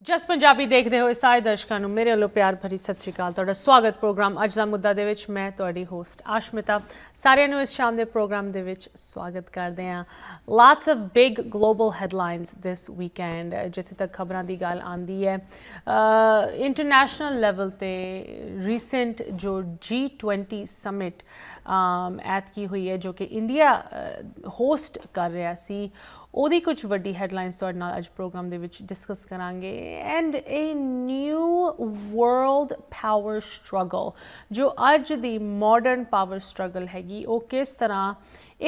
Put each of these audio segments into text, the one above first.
ਜਸ ਪੰਜਾਬੀ ਦੇਖਦੇ ਹੋਏ ਸਾਰੇ ਦਰਸ਼ਕਾਂ ਨੂੰ ਮੇਰੇ ਵੱਲੋਂ ਪਿਆਰ ਭਰੀ ਸਤਿ ਸ਼੍ਰੀ ਅਕਾਲ। ਤੁਹਾਡਾ ਸਵਾਗਤ ਪ੍ਰੋਗਰਾਮ ਅੱਜ ਦਾ ਮੁੱਦਾ ਦੇ ਵਿੱਚ। ਮੈਂ ਤੁਹਾਡੀ ਹੋਸਟ ਆਸ਼ਮਿਤਾ ਸਾਰਿਆਂ ਨੂੰ ਇਸ ਸ਼ਾਮ ਦੇ ਪ੍ਰੋਗਰਾਮ ਦੇ ਵਿੱਚ ਸਵਾਗਤ ਕਰਦੇ ਹਾਂ। Lots of big global headlines this weekend. ਜਿੱਥੇ ਤੱਕ ਖਬਰਾਂ ਦੀ ਗੱਲ ਆਉਂਦੀ ਹੈ, ਇੰਟਰਨੈਸ਼ਨਲ ਲੈਵਲ ਤੇ ਰੀਸੈਂਟ ਜੋ G20 ਸਮਿਟ ਐਤਕੀ ਹੋਈ ਹੈ, ਜੋ ਕਿ ਇੰਡੀਆ ਹੋਸਟ ਕਰ ਰਿਹਾ ਸੀ, ਉਹਦੀ ਕੁਝ ਵੱਡੀ ਹੈਡਲਾਈਨਸ ਤੁਹਾਡੇ ਨਾਲ ਅੱਜ ਪ੍ਰੋਗਰਾਮ ਦੇ ਵਿੱਚ ਡਿਸਕਸ ਕਰਾਂਗੇ। And A new world power struggle, ਜੋ ਅੱਜ ਦੀ ਮਾਡਰਨ ਪਾਵਰ ਸਟਰਗਲ ਹੈਗੀ, ਉਹ ਕਿਸ ਤਰ੍ਹਾਂ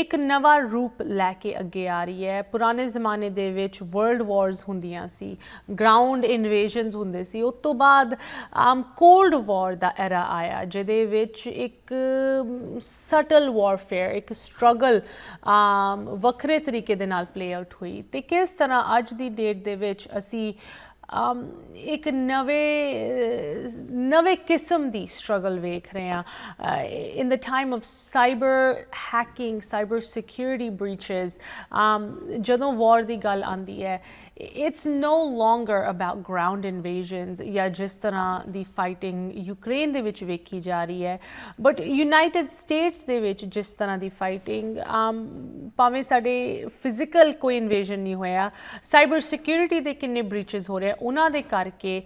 ਇੱਕ ਨਵਾਂ ਰੂਪ ਲੈ ਕੇ ਅੱਗੇ ਆ ਰਹੀ ਹੈ। ਪੁਰਾਣੇ ਜ਼ਮਾਨੇ ਦੇ ਵਿੱਚ ਵਰਲਡ ਵਾਰਸ ਹੁੰਦੀਆਂ ਸੀ, ਗਰਾਊਂਡ ਇਨਵੇਜ਼ਨਸ ਹੁੰਦੇ ਸੀ। ਉਸ ਤੋਂ ਬਾਅਦ ਕੋਲਡ ਵਾਰ ਦਾ ਐਰਾ ਆਇਆ, ਜਿਹਦੇ ਵਿੱਚ ਇੱਕ ਸਟਲ ਵਾਰਫੇਅਰ, ਇੱਕ ਸਟਰਗਲ ਵੱਖਰੇ ਤਰੀਕੇ ਦੇ ਨਾਲ ਪਲੇ ਆਊਟ ਹੋਈ। ਅਤੇ ਕਿਸ ਤਰ੍ਹਾਂ ਅੱਜ ਦੀ ਡੇਟ ਦੇ ਵਿੱਚ ਅਸੀਂ ਇੱਕ ਨਵੇਂ ਕਿਸਮ ਦੀ ਸਟਰਗਲ ਵੇਖ ਰਹੇ ਹਾਂ। In the time of cyber hacking, cyber security breaches, ਜਦੋਂ ਵਾਰ ਦੀ ਗੱਲ ਆਉਂਦੀ ਹੈ, it's no longer about ground invasions ਜਾਂ ਜਿਸ ਤਰ੍ਹਾਂ ਦੀ ਫਾਈਟਿੰਗ ਯੂਕਰੇਨ ਦੇ ਵਿੱਚ ਵੇਖੀ ਜਾ ਰਹੀ ਹੈ, ਬਟ ਯੂਨਾਈਟਿਡ ਸਟੇਟਸ ਦੇ ਵਿੱਚ ਜਿਸ ਤਰ੍ਹਾਂ ਦੀ ਫਾਈਟਿੰਗ, ਭਾਵੇਂ ਸਾਡੇ ਫਿਜ਼ੀਕਲ ਕੋਈ ਇਨਵੇਜ਼ਨ ਨਹੀਂ ਹੋਇਆ, ਸਾਈਬਰ ਸਿਕਿਉਰਿਟੀ ਦੇ ਕਿੰਨੇ ਬ੍ਰੀਚਸ ਹੋ ਰਹੇ, ਉਹਨਾਂ ਦੇ ਕਰਕੇ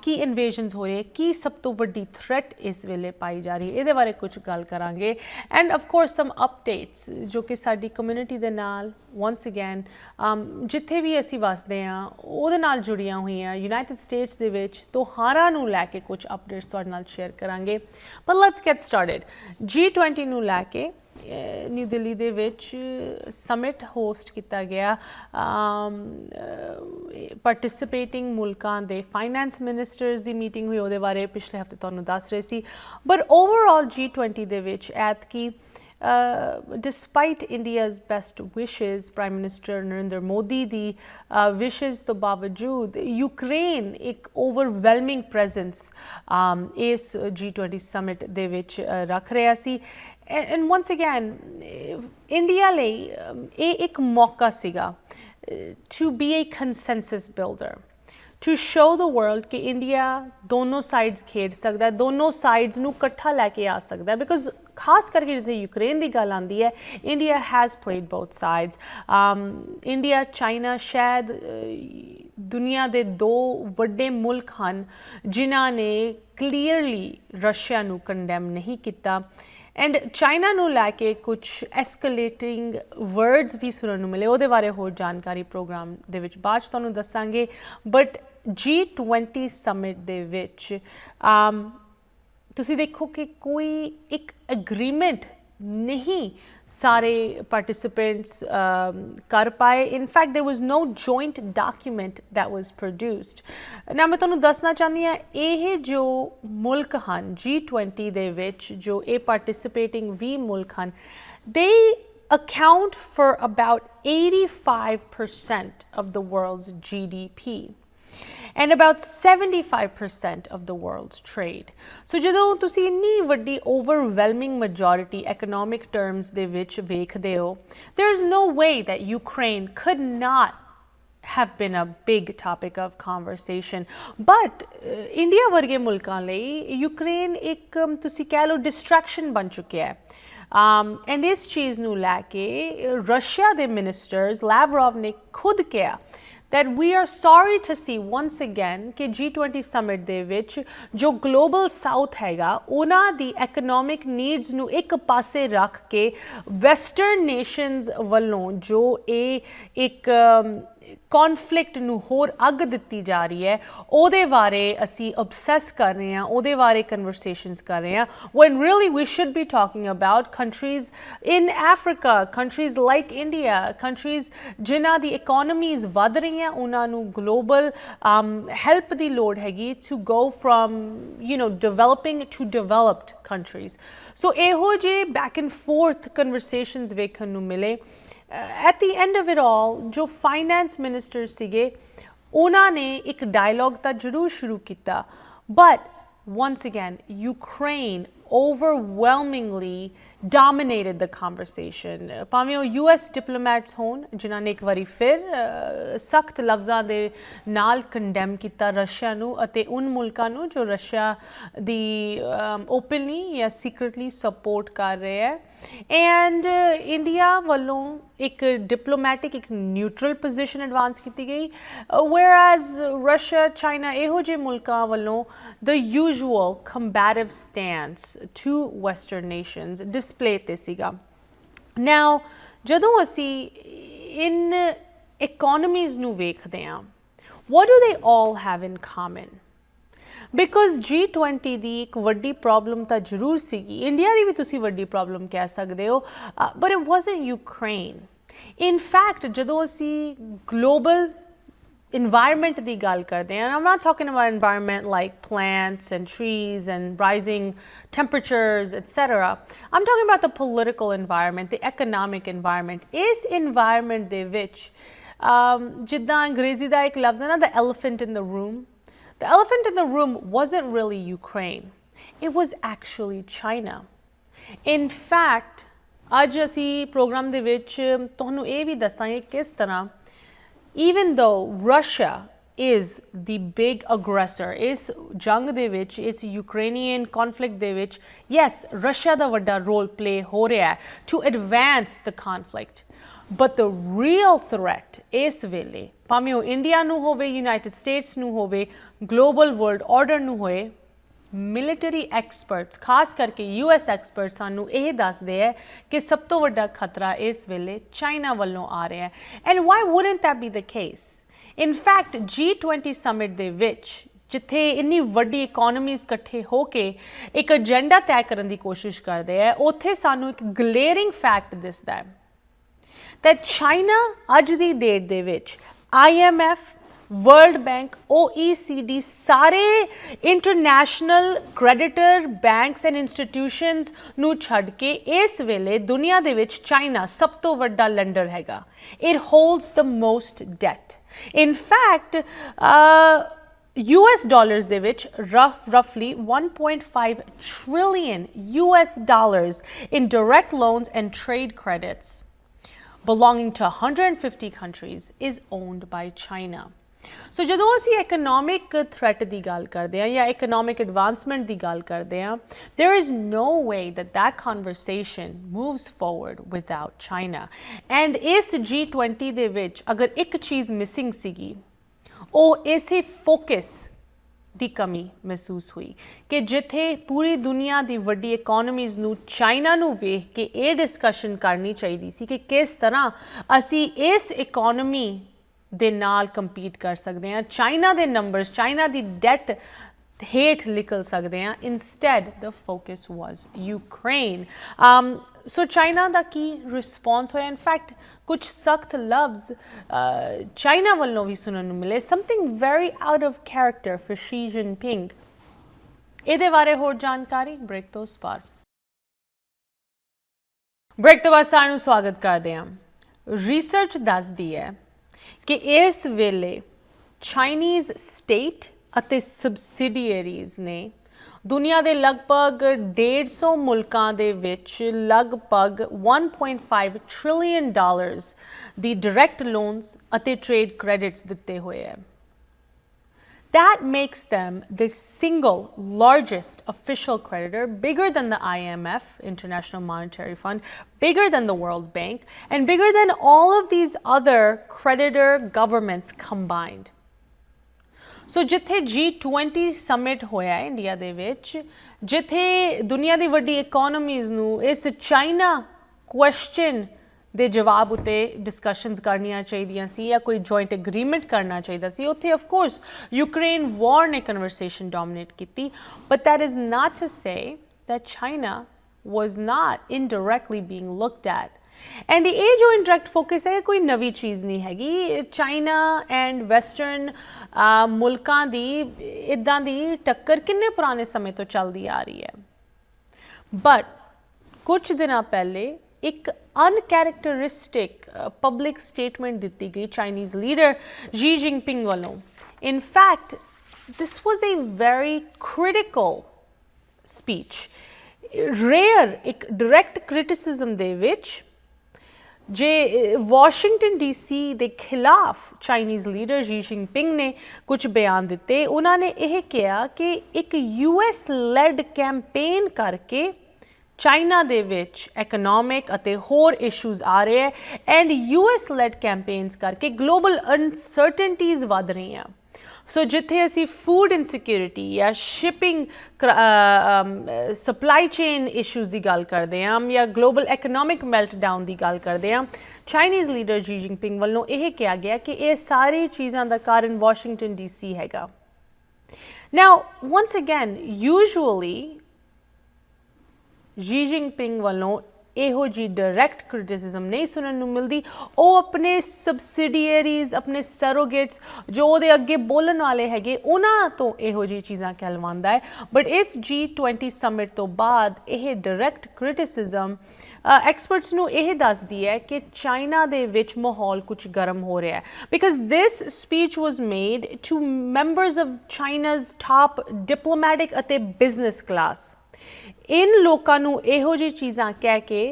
ਕੀ ਇਨਵੇਜ਼ਨਸ ਹੋ ਰਹੇ, ਕੀ ਸਭ ਤੋਂ ਵੱਡੀ ਥ੍ਰੈਟ ਇਸ ਵੇਲੇ ਪਾਈ ਜਾ ਰਹੀ ਹੈ, ਇਹਦੇ ਬਾਰੇ ਕੁਝ ਗੱਲ ਕਰਾਂਗੇ। And of course some updates ਜੋ ਕਿ ਸਾਡੀ ਕਮਿਊਨਿਟੀ ਦੇ ਨਾਲ once again ਜਿੱਥੇ ਵੀ ਅਸੀਂ ਵਸਦੇ ਹਾਂ ਉਹਦੇ ਨਾਲ ਜੁੜੀਆਂ ਹੋਈਆਂ ਯੂਨਾਈਟਿਡ ਸਟੇਟਸ ਦੇ ਵਿੱਚ ਤਿਉਹਾਰਾਂ ਨੂੰ ਲੈ ਕੇ ਕੁਝ ਅਪਡੇਟਸ ਤੁਹਾਡੇ ਨਾਲ ਸ਼ੇਅਰ ਕਰਾਂਗੇ। But let's get started. G20 ਨੂੰ ਲੈ ਕੇ ਨਿਊ ਦਿੱਲੀ ਦੇ ਵਿੱਚ ਸਮਿਟ ਹੋਸਟ ਕੀਤਾ ਗਿਆ। ਪਾਰਟਿਸਿਪੇਟਿੰਗ ਮੁਲਕਾਂ ਦੇ ਫਾਈਨੈਂਸ ਮਿਨਿਸਟਰਸ ਦੀ ਮੀਟਿੰਗ ਹੋਈ, ਉਹਦੇ ਬਾਰੇ ਪਿਛਲੇ ਹਫ਼ਤੇ ਤੁਹਾਨੂੰ ਦੱਸ ਰਹੇ ਸੀ। ਬਟ ਓਵਰਆਲ G20 ਦੇ ਵਿੱਚ ਐਤਕੀ despite India's best wishes, Prime Minister Narendra Modi ਦੀ wishes ਤੋਂ ਬਾਵਜੂਦ ਯੂਕਰੇਨ ਇੱਕ overwhelming presence ਇਸ G20 summit ਦੇ ਵਿੱਚ ਰੱਖ ਰਿਹਾ ਸੀ। And once again, ਇੰਡੀਆ ਲਈ ਇਹ ਇੱਕ ਮੌਕਾ ਸੀਗਾ to be a consensus builder, to show the world ਕਿ ਇੰਡੀਆ ਦੋਨੋਂ ਸਾਈਡਸ ਖੇਡ ਸਕਦਾ, ਦੋਨੋਂ ਸਾਈਡਸ ਨੂੰ ਇਕੱਠਾ ਲੈ ਕੇ ਆ ਸਕਦਾ। ਬਿਕੋਜ਼ ਖਾਸ ਕਰਕੇ ਜਿੱਥੇ ਯੂਕਰੇਨ ਦੀ ਗੱਲ ਆਉਂਦੀ ਹੈ, India has played both sides. India, China ਸ਼ਾਇਦ ਦੁਨੀਆ ਦੇ ਦੋ ਵੱਡੇ ਮੁਲਕ ਹਨ ਜਿਨ੍ਹਾਂ ਨੇ ਕਲੀਅਰਲੀ ਰਸ਼ੀਆ ਨੂੰ ਕੰਡੈਮ ਨਹੀਂ ਕੀਤਾ। ਐਂਡ ਚਾਈਨਾ ਨੂੰ ਲੈ ਕੇ ਕੁਛ ਐਸਕਲੇਟਿੰਗ ਵਰਡਸ ਵੀ ਸੁਣਨ ਨੂੰ ਮਿਲੇ, ਉਹਦੇ ਬਾਰੇ ਹੋਰ ਜਾਣਕਾਰੀ ਪ੍ਰੋਗਰਾਮ ਦੇ ਵਿੱਚ ਬਾਅਦ 'ਚ ਤੁਹਾਨੂੰ ਦੱਸਾਂਗੇ। ਬਟ G20 ਸਮਿਟ ਦੇ ਵਿੱਚ ਤੁਸੀਂ ਦੇਖੋ ਕਿ ਕੋਈ ਇੱਕ ਐਗਰੀਮੈਂਟ ਨਹੀਂ ਸਾਰੇ ਪਾਰਟਿਸਿਪੈਂਟਸ ਕਰ ਪਾਏ। In fact there was no joint document that was produced. ਨਾ ਮੈਂ ਤੁਹਾਨੂੰ ਦੱਸਣਾ ਚਾਹੁੰਦੀ ਹਾਂ, ਇਹ ਜੋ ਮੁਲਕ ਹਨ G20 ਦੇ ਵਿੱਚ, ਜੋ ਇਹ ਪਾਰਟਿਸਿਪੇਟਿੰਗ 20 ਮੁਲਕ ਹਨ, they account for about 85% of the world's GDP and about 75% of the world's trade. So ਜਦੋਂ ਤੁਸੀਂ ਇੰਨੀ ਵੱਡੀ overwhelming majority economic terms ਦੇ ਵਿੱਚ ਵੇਖਦੇ ਹੋ, there is no way that Ukraine could not have been a big topic of conversation. But India ਵਰਗੇ ਮੁਲਕਾਂ ਲਈ ਯੂਕਰੇਨ ਇੱਕ ਤੁਸੀਂ ਕਹਿ ਲਓ distraction ਬਣ ਚੁੱਕਿਆ ਹੈ। ਐਂਡ ਇਸ ਚੀਜ਼ ਨੂੰ ਲੈ ਕੇ ਰਸ਼ੀਆ ਦੇ ਮਿਨਿਸਟਰਸ ਲੈਵਰੋਵ ਨੇ ਖੁਦ ਕਿਹਾ that we are sorry to see once again ਕਿ G20 summit ਦੇ ਵਿੱਚ ਜੋ ਗਲੋਬਲ ਸਾਊਥ ਹੈਗਾ, ਉਹਨਾਂ ਦੀ economic needs ਨੂੰ ਇੱਕ ਪਾਸੇ ਰੱਖ ਕੇ ਵੈਸਟਰਨ ਨੇਸ਼ਨਸ ਵੱਲੋਂ ਜੋ ਇਹ ਇੱਕ ਕੌਨਫਲਿਕਟ ਨੂੰ ਹੋਰ ਅੱਗ ਦਿੱਤੀ ਜਾ ਰਹੀ ਹੈ, ਉਹਦੇ ਬਾਰੇ ਅਸੀਂ obsess ਕਰ ਰਹੇ ਹਾਂ, ਉਹਦੇ ਬਾਰੇ ਕਨਵਰਸੇਸ਼ਨਸ ਕਰ ਰਹੇ ਹਾਂ, when really we should be talking about countries in Africa, countries like India, countries ਜਿਨ੍ਹਾਂ ਦੀ economies ਵੱਧ ਰਹੀਆਂ, ਉਹਨਾਂ ਨੂੰ global help ਦੀ ਲੋੜ ਹੈਗੀ to go from developing to developed countries. So ਇਹੋ ਜਿਹੇ back and forth conversations ਵੇਖਣ ਨੂੰ ਮਿਲੇ। At the end of it all, ਜੋ ਫਾਈਨੈਂਸ ਮਿਨਿਸਟਰ ਸੀਗੇ, ਉਹਨਾਂ ਨੇ ਇੱਕ ਡਾਇਲੌਗ ਤਾਂ ਜ਼ਰੂਰ ਸ਼ੁਰੂ ਕੀਤਾ, but once again Ukraine overwhelmingly dominated the conversation. ਭਾਵੇਂ ਉਹ US diplomats ਹੋਣ ਜਿਨ੍ਹਾਂ ਨੇ ਇੱਕ ਵਾਰੀ ਫਿਰ ਸਖਤ ਲਫ਼ਜ਼ਾਂ ਦੇ ਨਾਲ ਕੰਡੈਮ ਕੀਤਾ ਰਸ਼ੀਆ ਨੂੰ ਅਤੇ ਉਨ ਮੁਲਕਾਂ ਨੂੰ ਜੋ ਰਸ਼ੀਆ ਦੀ ਓਪਨਲੀ ਜਾਂ ਸੀਕ੍ਰੇਟਲੀ ਸਪੋਰਟ ਕਰ ਰਹੇ ਹੈ ਐਂਡ ਇੰਡੀਆ ਵੱਲੋਂ ਇੱਕ ਡਿਪਲੋਮੈਟਿਕ ਇੱਕ ਨਿਊਟਰਲ ਪੋਜੀਸ਼ਨ ਐਡਵਾਂਸ ਕੀਤੀ ਗਈ whereas ਰਸ਼ੀਆ ਚਾਈਨਾ ਇਹੋ ਜਿਹੇ ਮੁਲਕਾਂ ਵੱਲੋਂ the usual combative stance to Western nations display ਤੇ ਸੀਗਾ now ਜਦੋਂ ਅਸੀਂ in economies ਨੂੰ ਵੇਖਦੇ ਹਾਂ what do they all have in common because G20 ਦੀ ਇੱਕ ਵੱਡੀ ਪ੍ਰੋਬਲਮ ਤਾਂ ਜ਼ਰੂਰ ਸੀਗੀ ਇੰਡੀਆ ਦੀ ਵੀ ਤੁਸੀਂ ਵੱਡੀ ਪ੍ਰੋਬਲਮ ਕਹਿ ਸਕਦੇ ਹੋ but it wasn't Ukraine in fact ਜਦੋਂ ਅਸੀਂ global environment ਦੀ ਗੱਲ ਕਰਦੇ ਹਾਂ I'm not talking about environment like plants and trees and rising temperatures etc I'm talking about the political environment the economic environment ਇਸ environment ਦੇ ਵਿੱਚ ਜਿੱਦਾਂ ਅੰਗਰੇਜ਼ੀ ਦਾ ਇੱਕ ਲਫ਼ਜ਼ ਹੈ ਨਾ the elephant in the room the elephant in the room wasn't really Ukraine it was actually China in fact ਅੱਜ ਅਸੀਂ ਪ੍ਰੋਗਰਾਮ ਦੇ ਵਿੱਚ ਤੁਹਾਨੂੰ ਇਹ ਵੀ ਦੱਸਾਂਗੇ ਕਿਸ ਤਰ੍ਹਾਂ even though Russia is the big aggressor ਇਸ ਜੰਗ ਦੇ ਵਿੱਚ ਇਸ Ukrainian conflict ਦੇ ਵਿੱਚ yes Russia ਦਾ ਵੱਡਾ role play ਹੋ ਰਿਹਾ ਹੈ to advance the conflict but the real threat ਇਸ ਵੇਲੇ ਭਾਵੇਂ ਉਹ ਇੰਡੀਆ ਨੂੰ ਹੋਵੇ ਯੂਨਾਈਟਿਡ ਸਟੇਟਸ ਨੂੰ ਹੋਵੇ ਗਲੋਬਲ ਵਰਲਡ ਆਰਡਰ ਨੂੰ ਹੋਏ ਮਿਲਟਰੀ ਐਕਸਪਰਟਸ ਖਾਸ ਕਰਕੇ US ਐਕਸਪਰਟਸ ਸਾਨੂੰ ਇਹ ਦੱਸਦੇ ਹੈ ਕਿ ਸਭ ਤੋਂ ਵੱਡਾ ਖਤਰਾ ਇਸ ਵੇਲੇ ਚਾਈਨਾ ਵੱਲੋਂ ਆ ਰਿਹਾ ਹੈ and why wouldn't that be the case in fact G20 summit ਦੇ ਵਿੱਚ ਜਿੱਥੇ ਇੰਨੀ ਵੱਡੀ ਇਕੋਨਮੀਜ਼ ਇਕੱਠੇ ਹੋ ਕੇ ਇੱਕ ਏਜੰਡਾ ਤੈਅ ਕਰਨ ਦੀ ਕੋਸ਼ਿਸ਼ ਕਰਦੇ ਹੈ ਉੱਥੇ ਸਾਨੂੰ ਇੱਕ ਗਲੇਅਰਿੰਗ ਫੈਕਟ ਦਿਸਦਾ ਹੈ that China ਅੱਜ ਦੀ ਡੇਟ ਦੇ ਵਿੱਚ IMF World Bank, OECD, ਸਾਰੇ international creditor banks and institutions ਨੂੰ ਛੱਡ ਕੇ ਇਸ ਵੇਲੇ ਦੁਨੀਆ ਦੇ ਵਿੱਚ ਚਾਈਨਾ ਸਭ ਤੋਂ ਵੱਡਾ ਲੈਂਡਰ ਹੈਗਾ it holds the most debt in fact US dollars ਦੇ ਵਿੱਚ roughly 1.5 trillion US dollars in direct loans and trade credits belonging to 150 countries is owned by China ਸੋ ਜਦੋਂ ਅਸੀਂ economic threat ਦੀ ਗੱਲ ਕਰਦੇ ਹਾਂ ਜਾਂ economic advancement ਦੀ ਗੱਲ ਕਰਦੇ ਹਾਂ there is no way that that conversation moves forward without China and ਇਸ G20 ਦੇ ਵਿੱਚ ਅਗਰ ਇੱਕ ਚੀਜ਼ ਮਿਸਿੰਗ ਸੀਗੀ ਉਹ ਇਸੇ ਫੋਕਸ ਦੀ ਕਮੀ ਮਹਿਸੂਸ ਹੋਈ ਕਿ ਜਿੱਥੇ ਪੂਰੀ ਦੁਨੀਆ ਦੀ ਵੱਡੀ ਇਕੋਨਮੀਜ਼ ਨੂੰ ਚਾਈਨਾ ਨੂੰ ਵੇਖ ਕੇ ਇਹ ਡਿਸਕਸ਼ਨ ਕਰਨੀ ਚਾਹੀਦੀ ਸੀ ਕਿ ਕਿਸ ਤਰ੍ਹਾਂ ਅਸੀਂ ਇਸ ਇਕੋਨਮੀ ਦੇ ਨਾਲ ਕੰਪੀਟ ਕਰ ਸਕਦੇ ਹਾਂ ਚਾਈਨਾ ਦੇ ਨੰਬਰਸ ਚਾਈਨਾ ਦੀ ਡੈਟ ਹੇਠ ਨਿਕਲ ਸਕਦੇ ਹਾਂ instead the focus was Ukraine so China ਦਾ ਕੀ ਰਿਸਪੌਂਸ ਹੋਇਆ ਇਨਫੈਕਟ ਕੁਝ ਸਖਤ ਲਫ਼ਜ਼ ਚਾਈਨਾ ਵੱਲੋਂ ਵੀ ਸੁਣਨ ਨੂੰ ਮਿਲੇ something very out of character for Xi Jinping ਇਹਦੇ ਬਾਰੇ ਹੋਰ ਜਾਣਕਾਰੀ ਬ੍ਰੇਕ ਤੋਂ ਬਾਅਦ ਬ੍ਰੇਕ ਤੋਂ ਬਾਅਦ ਸਾਰਿਆਂ ਨੂੰ ਸਵਾਗਤ ਕਰਦੇ ਹਾਂ ਰਿਸਰਚ ਦੱਸਦੀ ਹੈ ਕਿ ਇਸ ਵੇਲੇ ਚਾਈਨੀਜ਼ ਸਟੇਟ ਅਤੇ ਸਬਸਿਡੀਅਰੀਜ਼ ਨੇ ਦੁਨੀਆ ਦੇ ਲਗਭਗ 150 ਮੁਲਕਾਂ ਦੇ ਵਿੱਚ ਲਗਭਗ 1.5 ਟ੍ਰਿਲੀਅਨ ਡਾਲਰਸ ਦੀ ਡਾਇਰੈਕਟ ਲੋਨਸ ਅਤੇ ਟ੍ਰੇਡ ਕ੍ਰੈਡਿਟਸ ਦਿੱਤੇ ਹੋਏ ਹੈ That makes them the single largest official creditor, bigger than the IMF, International Monetary Fund, bigger than the World Bank, and bigger than all of these other creditor governments combined. So ਜਿੱਥੇ G20 summit ਹੋਇਆ India ਦੇ ਵਿੱਚ ਜਿੱਥੇ ਦੁਨੀਆ ਦੀ ਵੱਡੀ ਇਕੋਨਮੀਜ਼ ਨੂੰ ਇਸ China question ਦੇ ਜਵਾਬ ਉੱਤੇ ਡਿਸਕਸ਼ਨਸ ਕਰਨੀਆਂ ਚਾਹੀਦੀਆਂ ਸੀ ਜਾਂ ਕੋਈ ਜੁਆਇੰਟ ਐਗਰੀਮੈਂਟ ਕਰਨਾ ਚਾਹੀਦਾ ਸੀ ਉੱਥੇ ਆਫ ਕੋਰਸ ਯੂਕਰੇਨ ਵਾਰ ਨੇ ਕਨਵਰਸੇਸ਼ਨ ਡੋਮੀਨੇਟ ਕੀਤੀ but that is not to say that China was not indirectly being looked at. And ਇਹ ਜੋ indirect focus ਹੈ ਕੋਈ ਨਵੀਂ ਚੀਜ਼ ਨਹੀਂ ਹੈਗੀ ਚਾਈਨਾ ਐਂਡ ਵੈਸਟਰਨ ਮੁਲਕਾਂ ਦੀ ਇੱਦਾਂ ਦੀ ਟੱਕਰ ਕਿੰਨੇ ਪੁਰਾਣੇ ਸਮੇਂ ਤੋਂ ਚੱਲਦੀ ਆ ਰਹੀ ਹੈ ਬਟ ਕੁਝ ਦਿਨਾਂ ਪਹਿਲੇ ਇੱਕ uncharacteristic public statement ਦਿੱਤੀ ਗਈ Chinese leader Xi Jinping ਵੱਲੋਂ in fact this was a very critical speech rare ਇੱਕ ਡਾਇਰੈਕਟ ਕ੍ਰਿਟਿਸਿਜ਼ਮ ਦੇ ਵਿੱਚ ਜੇ ਵਾਸ਼ਿੰਗਟਨ ਡੀਸੀ ਦੇ ਖਿਲਾਫ ਚਾਈਨੀਜ਼ ਲੀਡਰ ਜੀ ਜਿਨਪਿੰਗ ਨੇ ਕੁਝ ਬਿਆਨ ਦਿੱਤੇ। ਉਹਨਾਂ ਨੇ ਇਹ ਕਿਹਾ ਕਿ ਇੱਕ US ਲੈਡ ਕੈਂਪੇਨ ਕਰਕੇ ਚਾਈਨਾ ਦੇ ਵਿੱਚ ਇਕਨੋਮਿਕ ਅਤੇ ਹੋਰ ਇਸ਼ੂਜ਼ ਆ ਰਹੇ ਹੈ ਐਂਡ US ਲੈਡ ਕੈਂਪੇਨਸ ਕਰਕੇ ਗਲੋਬਲ ਅਨਸਰਟਨਟੀਜ਼ ਵੱਧ ਰਹੀਆਂ। ਸੋ ਜਿੱਥੇ ਅਸੀਂ ਫੂਡ ਇਨਸਿਕਿਉਰਿਟੀ ਜਾਂ ਸ਼ਿਪਿੰਗ ਸਪਲਾਈ ਚੇਨ ਇਸ਼ੂਜ਼ ਦੀ ਗੱਲ ਕਰਦੇ ਹਾਂ ਜਾਂ ਗਲੋਬਲ ਇਕਨੋਮਿਕ ਮੈਲਟਡਾਊਨ ਦੀ ਗੱਲ ਕਰਦੇ ਹਾਂ, ਚਾਈਨੀਜ਼ ਲੀਡਰ ਜੀ ਜਿਨਪਿੰਗ ਵੱਲੋਂ ਇਹ ਕਿਹਾ ਗਿਆ ਕਿ ਇਹ ਸਾਰੀ ਚੀਜ਼ਾਂ ਦਾ ਕਾਰਨ ਵਾਸ਼ਿੰਗਟਨ DC ਹੈਗਾ। ਨਾਓ ਵਨਸ ਅਗੇਨ ਯੂਜੂਅਲੀ ਜੀ ਜਿਨਪਿੰਗ ਵੱਲੋਂ ਇਹੋ ਜੀ ਡਾਇਰੈਕਟ ਕ੍ਰਿਟਿਸਿਜ਼ਮ ਨਹੀਂ ਸੁਣਨ ਨੂੰ ਮਿਲਦੀ। ਉਹ ਆਪਣੇ ਸਬਸਿਡੀਅਰੀਜ਼, ਆਪਣੇ ਸਰੋਗੇਟਸ ਜੋ ਉਹਦੇ ਅੱਗੇ ਬੋਲਣ ਵਾਲੇ ਹੈਗੇ ਉਹਨਾਂ ਤੋਂ ਇਹੋ ਜੀ ਚੀਜ਼ਾਂ ਕਹਿਲਵਾਉਂਦਾ ਹੈ। ਬਟ ਇਸ G20 ਸਮਿਟ ਤੋਂ ਬਾਅਦ ਇਹ ਡਾਇਰੈਕਟ ਕ੍ਰਿਟਿਸਿਜ਼ਮ ਐਕਸਪਰਟਸ ਨੂੰ ਇਹ ਦੱਸਦੀ ਹੈ ਕਿ ਚਾਈਨਾ ਦੇ ਵਿੱਚ ਮਾਹੌਲ ਕੁਝ ਗਰਮ ਹੋ ਰਿਹਾ ਹੈ। Because this speech was made to members of China's top diplomatic ਅਤੇ ਬਿਜ਼ਨਸ ਕਲਾਸ। इन लोगों ਨੂੰ ਇਹੋ ਜਿਹੀ ਚੀਜ਼ਾਂ ਕਹਿ ਕੇ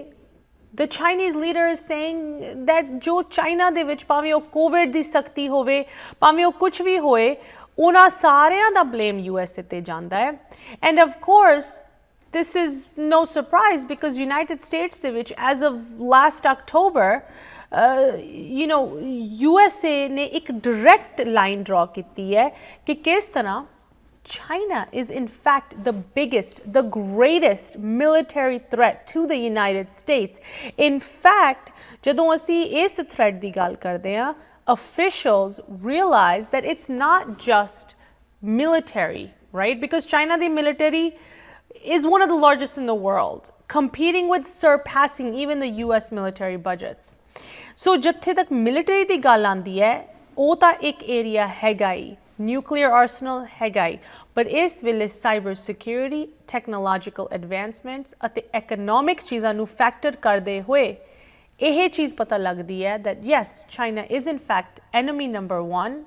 the Chinese leader is saying that ਜੋ ਚਾਈਨਾ ਦੇ ਵਿੱਚ ਭਾਵੇਂ ਉਹ ਕੋਵਿਡ ਦੀ ਸਖਤੀ ਹੋਵੇ ਭਾਵੇਂ ਉਹ ਕੁਝ ਵੀ ਹੋਏ ਉਹਨਾਂ ਸਾਰਿਆਂ ਦਾ ਬਲੇਮ USA ਤੇ ਜਾਂਦਾ ਹੈ। And of course this is no surprise because United States ਦੇ ਵਿੱਚ as of last October USA ਨੇ ਇੱਕ ਡਾਇਰੈਕਟ ਲਾਈਨ ਡਰਾ ਕੀਤੀ ਹੈ ਕਿ ਕਿਸ ਤਰ੍ਹਾਂ China is in fact the biggest, the greatest military threat to the United States. In fact, ਜਦੋਂ ਅਸੀਂ ਇਸ threat ਦੀ ਗੱਲ ਕਰਦੇ ਹਾਂ, officials realize that it's not just military, right? Because China the military is one of the largest in the world, competing with surpassing even the US military budgets. So ਜਿੱਥੇ ਤੱਕ military ਦੀ ਗੱਲ ਆਉਂਦੀ ਹੈ, ਉਹ ਤਾਂ ਇੱਕ ਏਰੀਆ ਹੈਗਾ ਹੀ, nuclear arsenal ਹੈਗਾ ਹੀ, but ਇਸ ਵੇਲੇ cyber security, technological advancements ਅਤੇ economic ਚੀਜ਼ਾਂ ਨੂੰ factor ਕਰਦੇ ਹੋਏ ਇਹ ਚੀਜ਼ ਪਤਾ ਲੱਗਦੀ ਹੈ that yes, China is in fact enemy number one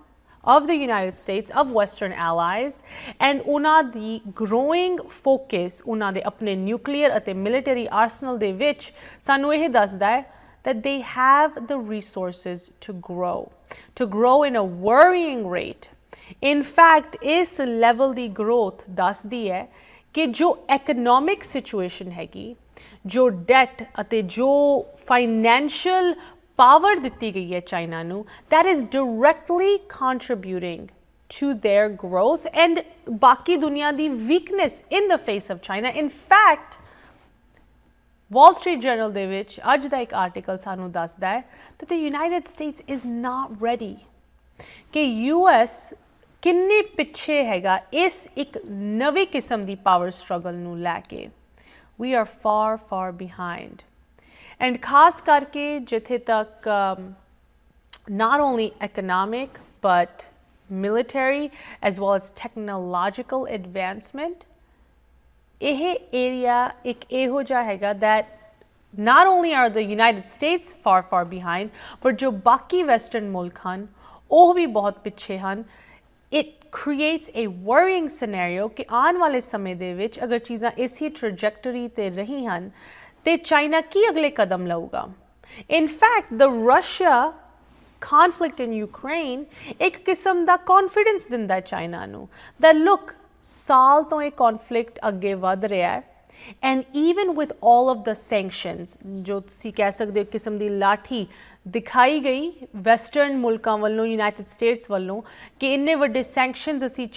of the United States, of Western allies, and ਉਹਨਾਂ ਦੀ growing focus ਉਹਨਾਂ ਦੇ ਆਪਣੇ nuclear ਅਤੇ military arsenal ਦੇ ਵਿੱਚ ਸਾਨੂੰ ਇਹ ਦੱਸਦਾ ਹੈ that they have the resources to grow in a worrying rate. In fact, ਇਸ ਲੈਵਲ ਦੀ growth ਦੱਸਦੀ ਹੈ ਕਿ ਜੋ economic situation ਹੈਗੀ, ਜੋ debt ਅਤੇ ਜੋ financial power ਦਿੱਤੀ ਗਈ ਹੈ ਚਾਈਨਾ ਨੂੰ, that is directly contributing to their growth and ਬਾਕੀ ਦੁਨੀਆ ਦੀ weakness in the face of China. In fact, Wall Street Journal ਦੇ ਵਿੱਚ ਅੱਜ ਦਾ ਇੱਕ ਆਰਟੀਕਲ ਸਾਨੂੰ ਦੱਸਦਾ ਹੈ that the United States is not ready ਕਿ US ਕਿੰਨੇ ਪਿੱਛੇ ਹੈਗਾ ਇਸ ਇੱਕ ਨਵੀਂ ਕਿਸਮ ਦੀ ਪਾਵਰ ਸਟਰਗਲ ਨੂੰ ਲੈ ਕੇ। We are far, far behind. And ਖਾਸ ਕਰਕੇ ਜਿੱਥੇ ਤੱਕ not only economic but military as well as technological advancement, ਇਹ ਏਰੀਆ ਇੱਕ ਇਹੋ ਜਿਹਾ ਹੈਗਾ that not only are the United States far, far behind, but ਜੋ ਬਾਕੀ ਵੈਸਟਰਨ ਮੁਲਕ ਹਨ ਉਹ ਵੀ ਬਹੁਤ ਪਿੱਛੇ ਹਨ। It creates a worrying scenario ਕਿ ਆਉਣ ਵਾਲੇ ਸਮੇਂ ਦੇ ਵਿੱਚ ਅਗਰ ਚੀਜ਼ਾਂ ਇਸੇ trajectory ਤੇ ਰਹੀ ਹਨ ਤੇ ਚਾਈਨਾ ਕੀ ਅਗਲੇ ਕਦਮ ਲਊਗਾ। In fact, the Russia conflict in Ukraine ਇੱਕ ਕਿਸਮ ਦਾ confidence ਦਿੰਦਾ ਹੈ ਚਾਈਨਾ ਨੂੰ that look, ਸਾਲ ਤੋਂ ਇਹ conflict ਅੱਗੇ ਵਧ ਰਿਹਾ ਹੈ and even with all of the sanctions ਜੋ ਤੁਸੀਂ ਕਹਿ ਸਕਦੇ ਹੋ ਕਿਸਮ ਦੀ ਲਾਠੀ ਦਿਖਾਈ ਗਈ ਵੈਸਟਰਨ ਮੁਲਕਾਂ ਵੱਲੋਂ, ਯੂਨਾਈਟਿਡ ਸਟੇਟਸ ਵੱਲੋਂ ਕਿ ਇੰਨੇ ਵੱਡੇ ਸੈਂਕਸ਼ਨਸ ਅਸੀਂ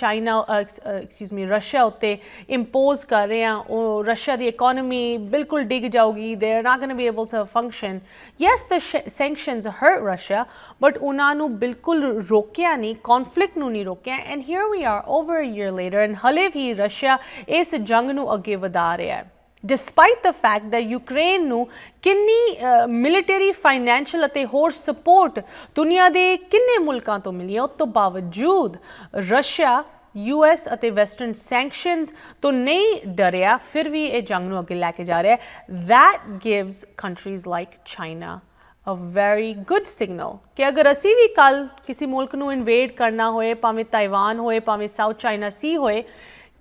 ਰਸ਼ੀਆ ਉੱਤੇ ਇੰਪੋਜ਼ ਕਰ ਰਹੇ ਹਾਂ, ਉਹ ਰਸ਼ੀਆ ਦੀ ਇਕੋਨਮੀ ਬਿਲਕੁਲ ਡਿੱਗ ਜਾਊਗੀ, they are not going to be able to function. Yes, the sanctions hurt Russia, but ਉਹਨਾਂ ਨੂੰ ਬਿਲਕੁਲ ਰੋਕਿਆ ਨਹੀਂ, ਕੌਨਫਲਿਕਟ ਨੂੰ ਨਹੀਂ ਰੋਕਿਆ। And here we are over a year later and ਹਲੇ ਵੀ ਰਸ਼ੀਆ ਇਸ ਜੰਗ ਨੂੰ ਅੱਗੇ ਵਧਾ ਰਿਹਾ ਹੈ despite the fact that Ukraine ਨੂੰ ਕਿੰਨੀ ਮਿਲਟਰੀ, ਫਾਈਨੈਂਸ਼ੀਅਲ ਅਤੇ ਹੋਰ ਸਪੋਰਟ ਦੁਨੀਆ ਦੇ ਕਿੰਨੇ ਮੁਲਕਾਂ ਤੋਂ ਮਿਲੀ ਹੈ, ਉਸ ਤੋਂ ਬਾਵਜੂਦ ਰਸ਼ੀਆ US ਅਤੇ ਵੈਸਟਰਨ ਸੈਂਕਸ਼ਨਸ ਤੋਂ ਨਹੀਂ ਡਰਿਆ, ਫਿਰ ਵੀ ਇਹ ਜੰਗ ਨੂੰ ਅੱਗੇ ਲੈ ਕੇ ਜਾ ਰਿਹਾ ਹੈ। That gives countries like China a very good signal ਕਿ ਅਗਰ ਅਸੀਂ ਵੀ ਕੱਲ ਕਿਸੇ ਮੁਲਕ ਨੂੰ ਇਨਵੇਡ ਕਰਨਾ ਹੋਏ, ਭਾਵੇਂ ਤਾਈਵਾਨ ਹੋਏ, ਭਾਵੇਂ ਸਾਊਥ ਚਾਈਨਾ ਸੀ ਹੋਏ,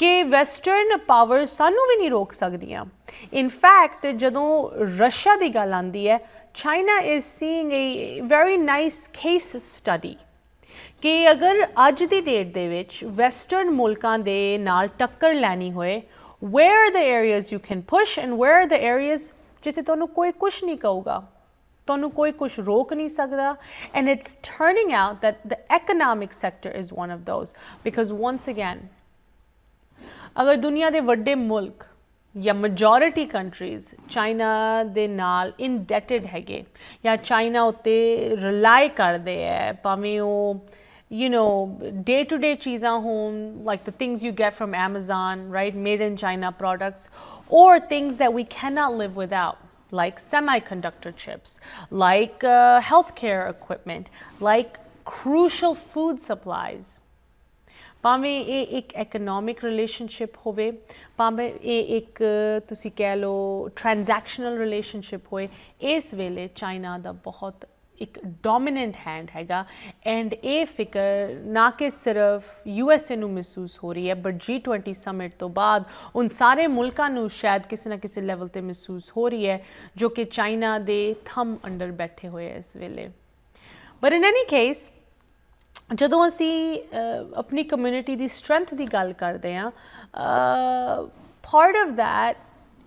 ਕਿ ਵੈਸਟਰਨ ਪਾਵਰ ਸਾਨੂੰ ਵੀ ਨਹੀਂ ਰੋਕ ਸਕਦੀਆਂ। ਇਨ ਫੈਕਟ ਜਦੋਂ ਰਸ਼ੀਆ ਦੀ ਗੱਲ ਆਉਂਦੀ ਹੈ, China is seeing A very nice case study ਕਿ ਅਗਰ ਅੱਜ ਦੀ ਡੇਟ ਦੇ ਵਿੱਚ ਵੈਸਟਰਨ ਮੁਲਕਾਂ ਦੇ ਨਾਲ ਟੱਕਰ ਲੈਣੀ ਹੋਏ, where are the areas you can push and where are the areas ਜਿੱਥੇ ਤੁਹਾਨੂੰ ਕੋਈ ਕੁਛ ਨਹੀਂ ਕਹੂਗਾ, ਤੁਹਾਨੂੰ ਕੋਈ ਕੁਛ ਰੋਕ ਨਹੀਂ ਸਕਦਾ। and it's turning out that the economic sector is one of those, because once again ਅਗਰ ਦੁਨੀਆ ਦੇ ਵੱਡੇ ਮੁਲਕ ਜਾਂ majority countries ਚਾਈਨਾ ਦੇ ਨਾਲ indebted ਹੈਗੇ ਜਾਂ ਚਾਈਨਾ ਉੱਤੇ rely ਕਰਦੇ ਹੈ, ਭਾਵੇਂ ਉਹ day-to-day ਚੀਜ਼ਾਂ ਹੋਣ, like the things you get from Amazon, right, made in China products, or things that we cannot live without, like semiconductor chips, like healthcare equipment, like crucial food supplies। ਭਾਵੇਂ ਇਹ ਇੱਕ economic relationship ਹੋਵੇ, ਭਾਵੇਂ ਇਹ ਇੱਕ ਤੁਸੀਂ ਕਹਿ ਲਓ transactional relationship ਹੋਏ, ਇਸ ਵੇਲੇ ਚਾਈਨਾ ਦਾ ਬਹੁਤ ਇੱਕ ਡੋਮੀਨੈਂਟ ਹੈਂਡ ਹੈਗਾ। ਐਂਡ ਇਹ ਫਿਕਰ ਨਾ ਕਿ ਸਿਰਫ USA ਨੂੰ ਮਹਿਸੂਸ ਹੋ ਰਹੀ ਹੈ, ਬਟ G20 ਸਮਿਟ ਤੋਂ ਬਾਅਦ ਉਨ ਸਾਰੇ ਮੁਲਕਾਂ ਨੂੰ ਸ਼ਾਇਦ ਕਿਸੇ ਨਾ ਕਿਸੇ ਲੈਵਲ 'ਤੇ ਮਹਿਸੂਸ ਹੋ ਰਹੀ ਹੈ, ਜੋ ਕਿ ਚਾਈਨਾ ਦੇ ਥੰਮ ਅੰਡਰ ਬੈਠੇ ਹੋਏ ਹੈ ਇਸ ਵੇਲੇ। ਬਟ ਇਨ ਐਨੀ ਕੇਸ ਜਦੋਂ ਅਸੀਂ ਆਪਣੀ ਕਮਿਊਨਿਟੀ ਦੀ ਸਟਰੈਂਥ ਦੀ ਗੱਲ ਕਰਦੇ ਹਾਂ, part of that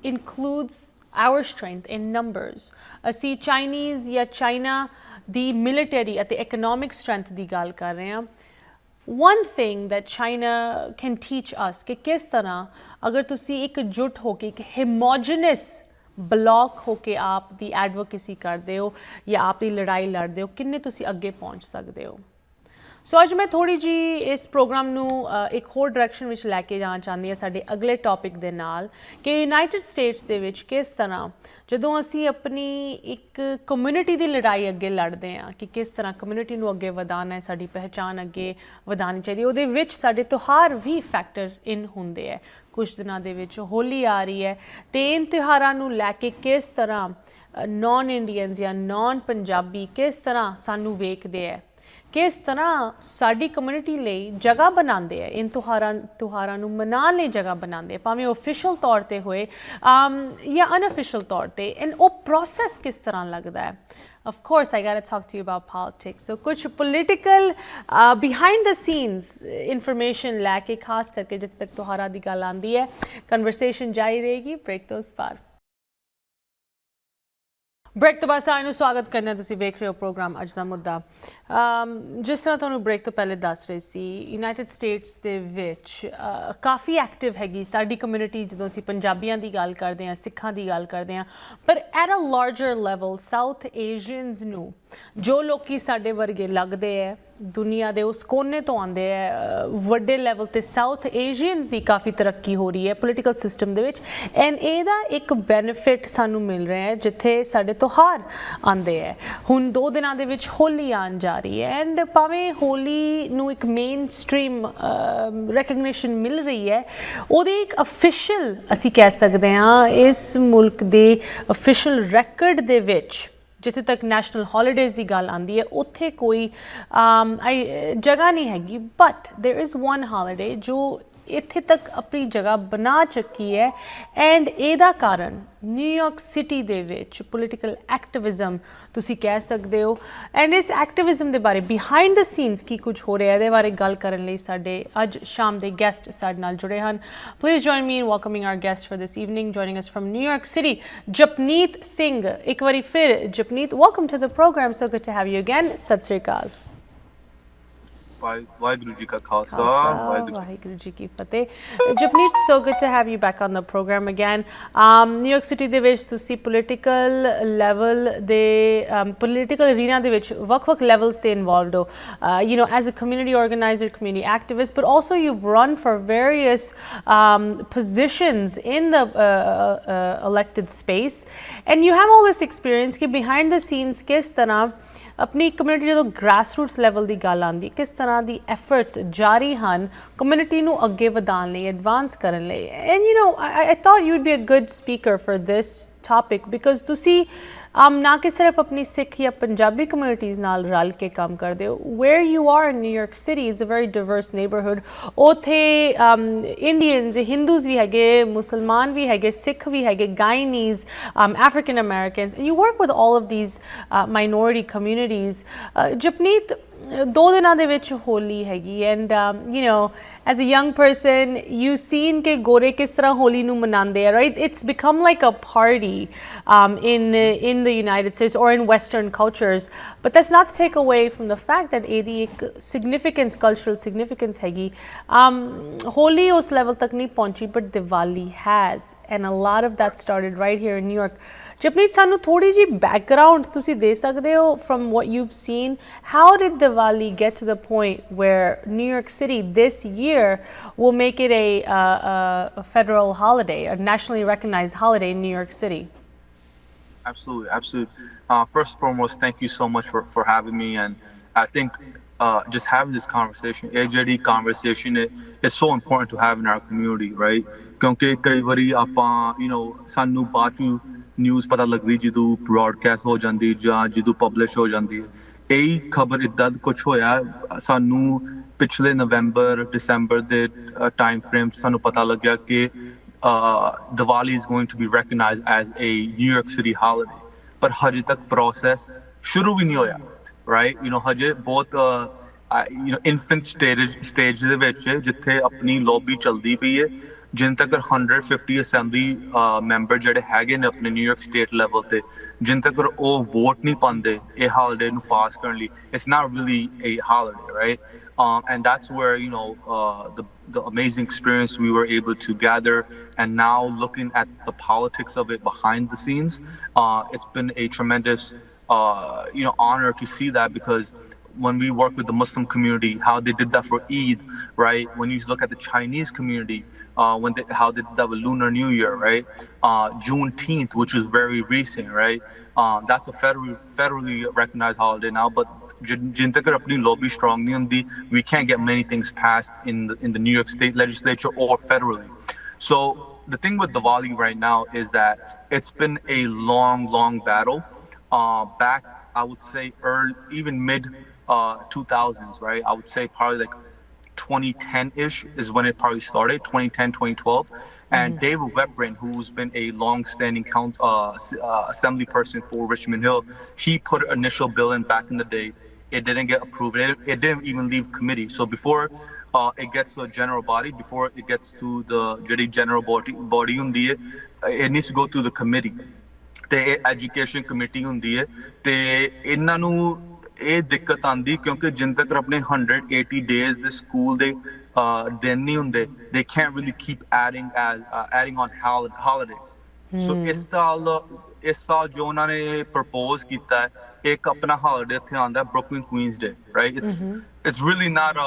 includes our strength in numbers। ਅਸੀਂ ਚਾਈਨੀਜ਼ ਜਾਂ ਚਾਈਨਾ ਦੀ ਮਿਲਟਰੀ ਅਤੇ economic strength ਦੀ ਗੱਲ ਕਰ ਰਹੇ ਹਾਂ। one thing that China can teach us ਕਿ ਕਿਸ ਤਰ੍ਹਾਂ ਅਗਰ ਤੁਸੀਂ ਇਕਜੁੱਟ ਹੋ ਕੇ ਇੱਕ homogeneous ਬਲੌਕ ਹੋ ਕੇ ਆਪ ਦੀ ਐਡਵੋਕੇਸੀ ਕਰਦੇ ਹੋ ਜਾਂ ਆਪ ਦੀ ਲੜਾਈ ਲੜਦੇ ਹੋ, ਕਿੰਨੇ ਤੁਸੀਂ ਅੱਗੇ ਪਹੁੰਚ ਸਕਦੇ ਹੋ। ਸੋ ਅੱਜ ਮੈਂ ਥੋੜ੍ਹੀ ਜਿਹੀ ਇਸ ਪ੍ਰੋਗਰਾਮ ਨੂੰ ਇੱਕ ਹੋਰ ਡਾਇਰੈਕਸ਼ਨ ਵਿੱਚ ਲੈ ਕੇ ਜਾਣਾ ਚਾਹੁੰਦੀ ਹਾਂ ਸਾਡੇ ਅਗਲੇ ਟੌਪਿਕ ਦੇ ਨਾਲ, ਕਿ ਯੂਨਾਈਟਿਡ ਸਟੇਟਸ ਦੇ ਵਿੱਚ ਕਿਸ ਤਰ੍ਹਾਂ ਜਦੋਂ ਅਸੀਂ ਆਪਣੀ ਇੱਕ ਕਮਿਊਨਿਟੀ ਦੀ ਲੜਾਈ ਅੱਗੇ ਲੜਦੇ ਹਾਂ, ਕਿ ਕਿਸ ਤਰ੍ਹਾਂ ਕਮਿਊਨਿਟੀ ਨੂੰ ਅੱਗੇ ਵਧਾਉਣਾ ਹੈ, ਸਾਡੀ ਪਹਿਚਾਣ ਅੱਗੇ ਵਧਾਉਣੀ ਚਾਹੀਦੀ, ਉਹਦੇ ਵਿੱਚ ਸਾਡੇ ਤਿਉਹਾਰ ਵੀ ਫੈਕਟਰ ਇਨ ਹੁੰਦੇ ਹੈ। ਕੁਛ ਦਿਨਾਂ ਦੇ ਵਿੱਚ ਹੋਲੀ ਆ ਰਹੀ ਹੈ, ਅਤੇ ਇਨ ਤਿਉਹਾਰਾਂ ਨੂੰ ਲੈ ਕੇ ਕਿਸ ਤਰ੍ਹਾਂ ਨੌਨ ਇੰਡੀਅਨਸ ਜਾਂ ਨੌਨ ਪੰਜਾਬੀ ਕਿਸ ਤਰ੍ਹਾਂ ਸਾਨੂੰ ਵੇਖਦੇ ਹੈ, ਕਿਸ ਤਰ੍ਹਾਂ ਸਾਡੀ ਕਮਿਊਨਿਟੀ ਲਈ ਜਗ੍ਹਾ ਬਣਾਉਂਦੇ ਹੈ, ਇਨ ਤਿਉਹਾਰਾਂ ਨੂੰ ਮਨਾਉਣ ਲਈ ਜਗ੍ਹਾ ਬਣਾਉਂਦੇ, ਭਾਵੇਂ ਓਫੀਸ਼ੀਅਲ ਤੌਰ 'ਤੇ ਹੋਏ ਜਾਂ ਅਨਅਫੀਸ਼ੀਅਲ ਤੌਰ 'ਤੇ, ਐਂਡ ਉਹ ਪ੍ਰੋਸੈਸ ਕਿਸ ਤਰ੍ਹਾਂ ਲੱਗਦਾ ਹੈ। Of course, I got to talk to you about politics. So, कुछ political behind the scenes information ਲੈ ਕੇ ਖਾਸ ਕਰਕੇ ਜਿੱਥੇ ਤੱਕ ਤਿਉਹਾਰਾਂ ਦੀ ਗੱਲ ਆਉਂਦੀ ਹੈ, ਕਨਵਰਸੇਸ਼ਨ ਜਾਰੀ ਰਹੇਗੀ ਬ੍ਰੇਕ ਤੋਂ ਉਸ ਪਾਰ। ਬ੍ਰੇਕ ਤੋਂ ਬਾਅਦ ਸਾਰਿਆਂ ਨੂੰ ਸਵਾਗਤ ਕਰਨਾ। ਤੁਸੀਂ ਵੇਖ ਰਹੇ ਹੋ ਪ੍ਰੋਗਰਾਮ ਅੱਜ ਦਾ ਮੁੱਦਾ। ਜਿਸ ਤਰ੍ਹਾਂ ਤੁਹਾਨੂੰ ਬ੍ਰੇਕ ਤੋਂ ਪਹਿਲੇ ਦੱਸ ਰਹੇ ਸੀ, ਯੂਨਾਈਟਿਡ ਸਟੇਟਸ ਦੇ ਵਿੱਚ ਕਾਫੀ ਐਕਟਿਵ ਹੈਗੀ ਸਾਡੀ ਕਮਿਊਨਿਟੀ, ਜਦੋਂ ਅਸੀਂ ਪੰਜਾਬੀਆਂ ਦੀ ਗੱਲ ਕਰਦੇ ਹਾਂ, ਸਿੱਖਾਂ ਦੀ ਗੱਲ ਕਰਦੇ ਹਾਂ, ਪਰ at a larger level South Asians ਨੂੰ, ਜੋ ਲੋਕੀ ਸਾਡੇ ਵਰਗੇ ਲੱਗਦੇ ਹੈ, ਦੁਨੀਆ ਦੇ ਉਸ ਕੋਨੇ ਤੋਂ ਆਉਂਦੇ ਹੈ, ਵੱਡੇ ਲੈਵਲ 'ਤੇ ਸਾਊਥ ਏਸ਼ੀਅਨਸ ਦੀ ਕਾਫੀ ਤਰੱਕੀ ਹੋ ਰਹੀ ਹੈ ਪੋਲੀਟੀਕਲ ਸਿਸਟਮ ਦੇ ਵਿੱਚ, ਐਂਡ ਇਹਦਾ ਇੱਕ ਬੈਨੀਫਿਟ ਸਾਨੂੰ ਮਿਲ ਰਿਹਾ ਹੈ ਜਿੱਥੇ ਸਾਡੇ ਤਿਉਹਾਰ ਆਉਂਦੇ ਹੈ। ਹੁਣ 2 ਦਿਨਾਂ ਦੇ ਵਿੱਚ ਹੋਲੀ ਆਉਣ ਜਾ ਰਹੀ ਹੈ, ਐਂਡ ਭਾਵੇਂ ਹੋਲੀ ਨੂੰ ਇੱਕ ਮੇਨ ਸਟ੍ਰੀਮ ਰੈਕਗਨੀਸ਼ਨ ਮਿਲ ਰਹੀ ਹੈ, ਉਹਦੇ ਇੱਕ ਅਫੀਸ਼ੀਅਲ ਅਸੀਂ ਕਹਿ ਸਕਦੇ ਹਾਂ ਇਸ ਮੁਲਕ ਦੇ ਅਫੀਸ਼ੀਅਲ ਰੈਕਡ ਦੇ ਵਿੱਚ ਜਿੱਥੇ ਤੱਕ ਨੈਸ਼ਨਲ ਹੌਲੀਡੇਜ਼ ਦੀ ਗੱਲ ਆਉਂਦੀ ਹੈ, ਉੱਥੇ ਕੋਈ ਜਗ੍ਹਾ ਨਹੀਂ ਹੈਗੀ, but there is one holiday ਜੋ ਇੱਥੇ ਤੱਕ ਆਪਣੀ ਜਗ੍ਹਾ ਬਣਾ ਚੁੱਕੀ ਹੈ, ਐਂਡ ਇਹਦਾ ਕਾਰਨ ਨਿਊਯਾਰਕ ਸਿਟੀ ਦੇ ਵਿੱਚ ਪੋਲੀਟੀਕਲ ਐਕਟਿਵਿਜ਼ਮ ਤੁਸੀਂ ਕਹਿ ਸਕਦੇ ਹੋ। ਐਂਡ ਇਸ ਐਕਟਿਵਿਜ਼ਮ ਦੇ ਬਾਰੇ ਬਿਹਾਈਂਡ ਦ ਸੀਨਸ ਕੀ ਕੁਝ ਹੋ ਰਿਹਾ, ਇਹਦੇ ਬਾਰੇ ਗੱਲ ਕਰਨ ਲਈ ਸਾਡੇ ਅੱਜ ਸ਼ਾਮ ਦੇ ਗੈਸਟ ਸਾਡੇ ਨਾਲ ਜੁੜੇ ਹਨ। Please join me in welcoming our guest for this evening, joining us from New York city, Japneet Singh. ਇੱਕ ਵਾਰੀ ਫਿਰ Japneet, welcome to the program, so good to have you again. ਸਤਿ ਸ਼੍ਰੀ ਅਕਾਲ। ਵਾਹਿਗੁਰੂ ਜੀ ਕਾ ਖਾਲਸਾ, ਵਾਹਿਗੁਰੂ ਜੀ ਕੀ ਫਤਿਹ। Japneet, so good to have you back on the program again. New York city ਦੇ ਵਿੱਚ ਤੁਸੀਂ ਪੋਲੀਟੀਕਲ ਲੈਵਲ ਦੇ ਪੋਲੀਟੀਕਲ ਅਰੀਨਾ ਦੇ ਵਿੱਚ ਵੱਖ-ਵੱਖ ਲੈਵਲਸ 'ਤੇ ਇਨਵੋਲਵਡ ਹੋ, you know, as a community organizer, community activist, but also you've run for various positions in the elected space, and you have all this experience कि behind the scenes ਕਿਸ ਤਰ੍ਹਾਂ ਆਪਣੀ community ਜਦੋਂ grass roots level ਦੀ ਗੱਲ ਆਉਂਦੀ, ਕਿਸ ਤਰ੍ਹਾਂ ਦੀ efforts ਜਾਰੀ ਹਨ ਕਮਿਊਨਿਟੀ ਨੂੰ ਅੱਗੇ ਵਧਾਉਣ ਲਈ, ਐਡਵਾਂਸ ਕਰਨ ਲਈ। And you know, I thought you would be a good speaker for this topic because ਤੁਸੀਂ ना कि सिर्फ अपनी सिख या पंजाबी कम्यूनिटीज़ नाल रल के काम करते हो. Where you are in New York City is a very diverse neighborhood. ਉੱਥੇ Indians, Hindus ਵੀ ਹੈਗੇ, ਮੁਸਲਮਾਨ ਵੀ ਹੈਗੇ, Sikh ਵੀ ਹੈਗੇ, Guyanese, African Americans, and you work with all of these minority communities. Japneet, 2 ਦਿਨਾਂ ਦੇ ਵਿੱਚ ਹੋਲੀ ਹੈਗੀ, and you know, as a young person, you've seen ਕਿ ਗੋਰੇ ਕਿਸ ਤਰ੍ਹਾਂ ਹੋਲੀ ਨੂੰ ਮਨਾਉਂਦੇ ਆ, right? It's become like a party in the United States or in Western cultures, but that's not to take away from the fact that ਇਹਦੀ ਇੱਕ significance, cultural significance ਹੈਗੀ. ਹੋਲੀ ਉਸ level ਤੱਕ ਨਹੀਂ ਪਹੁੰਚੀ, but Diwali has, and a lot of that started right here in New York. Japneet, ਸਾਨੂੰ ਥੋੜੀ ਜੀ background ਤੁਸੀਂ ਦੇ ਸਕਦੇ ਹੋ from what you've seen. How did Diwali get to the point where New York City this year will make it a federal holiday, a nationally recognized holiday in New York City? Absolutely, absolutely. First and foremost, thank you so much for having me. And I think just having this conversation, AJD conversation, it's so important to have in our community, right? Because ਕਈ ਵਾਰੀ ਆਪਾਂ, you know, ਸਾਨੂੰ ਬਾਅਦ ਚ news ਪਤਾ ਲੱਗਦੀ ਜਦੋਂ broadcast ਹੋ ਜਾਂਦੀ ਜਾਂ ਜਦੋਂ ਪਬਲਿਸ਼ ਹੋ ਜਾਂਦੀ ਹੈ. ਇਹੀ ਖਬਰ ਇੱਦਾਂ ਕੁਝ ਹੋਇਆ ਸਾਨੂੰ ਪਿਛਲੇ ਨਵੰਬਰ ਦਸੰਬਰ ਦੇ ਟਾਈਮ ਫਰੇਮ ਸਾਨੂੰ ਪਤਾ ਲੱਗਿਆ ਕਿ Diwali is going to be recognized as a New York City holiday. ਪਰ ਹਜੇ ਤੱਕ ਪ੍ਰੋਸੈਸ ਸ਼ੁਰੂ ਵੀ ਨਹੀਂ ਹੋਇਆ, right? You know, ਹਜੇ ਬਹੁਤ you know, infant stage ਦੇ ਵਿੱਚ ਜਿੱਥੇ ਆਪਣੀ ਲੌਬੀ ਚੱਲਦੀ ਪਈ ਹੈ, ਜਿੰਨ ਤੱਕ 150 ਅਸੈਂਬਲੀ ਮੈਂਬਰ ਜਿਹੜੇ ਹੈਗੇ ਨੇ ਆਪਣੇ ਨਿਊਯਾਰਕ ਸਟੇਟ ਲੈਵਲ ਤੇ, ਜਿੰਨ ਤੱਕ ਉਹ ਵੋਟ ਨਹੀਂ ਪਾਉਂਦੇ ਇਹ ਹਾਲੀਡੇ ਨੂੰ ਪਾਸ ਕਰਨ ਲਈ, it's not really a holiday, right? And that's where, you know, the amazing experience we were able to gather, and now looking at the politics of it behind the scenes, it's been a tremendous you know, honor to see that, because when we work with the Muslim community, how they did that for Eid, right? When you look at the Chinese community, how they did that with Lunar New Year, right? Juneteenth, which is very recent, right? That's a federally recognized holiday now, but jin tak apni lobby strong nahi hundi, we can't get many things passed in the New York State legislature or federally. So the thing with Diwali right now is that it's been a long battle. Back, I would say early, even mid 2000s, right? I would say probably like 2010-ish is when it probably started, 2010, 2012. And David Webrin, who's been a long-standing assembly person for Richmond Hill, he put an initial bill in back in the day. It didn't get approved. It didn't even leave committee. So before it gets to a general body, before it gets to the general body, it needs to go through the committee. The education committee hundi hai, te inna nu ਇਹ ਦਿੱਕਤ ਆਂਦੀ ਕਿਉਂਕਿ ਜਿੰਨ ਤੱਕ ਆਪਣੇ 180 days ਦੇ school ਦੇ ਦਿਨ ਨਹੀਂ ਹੁੰਦੇ, they can't really keep adding on holidays. So ਇਸ ਸਾਲ ਜੋ ਉਹਨਾਂ ਨੇ ਪ੍ਰਪੋਜ਼ ਕੀਤਾ ਹੈ, ਇੱਕ ਆਪਣਾ holiday ਇੱਥੇ ਆਉਂਦਾ ਹੈ, Brooklyn Queens Day, right? It's really not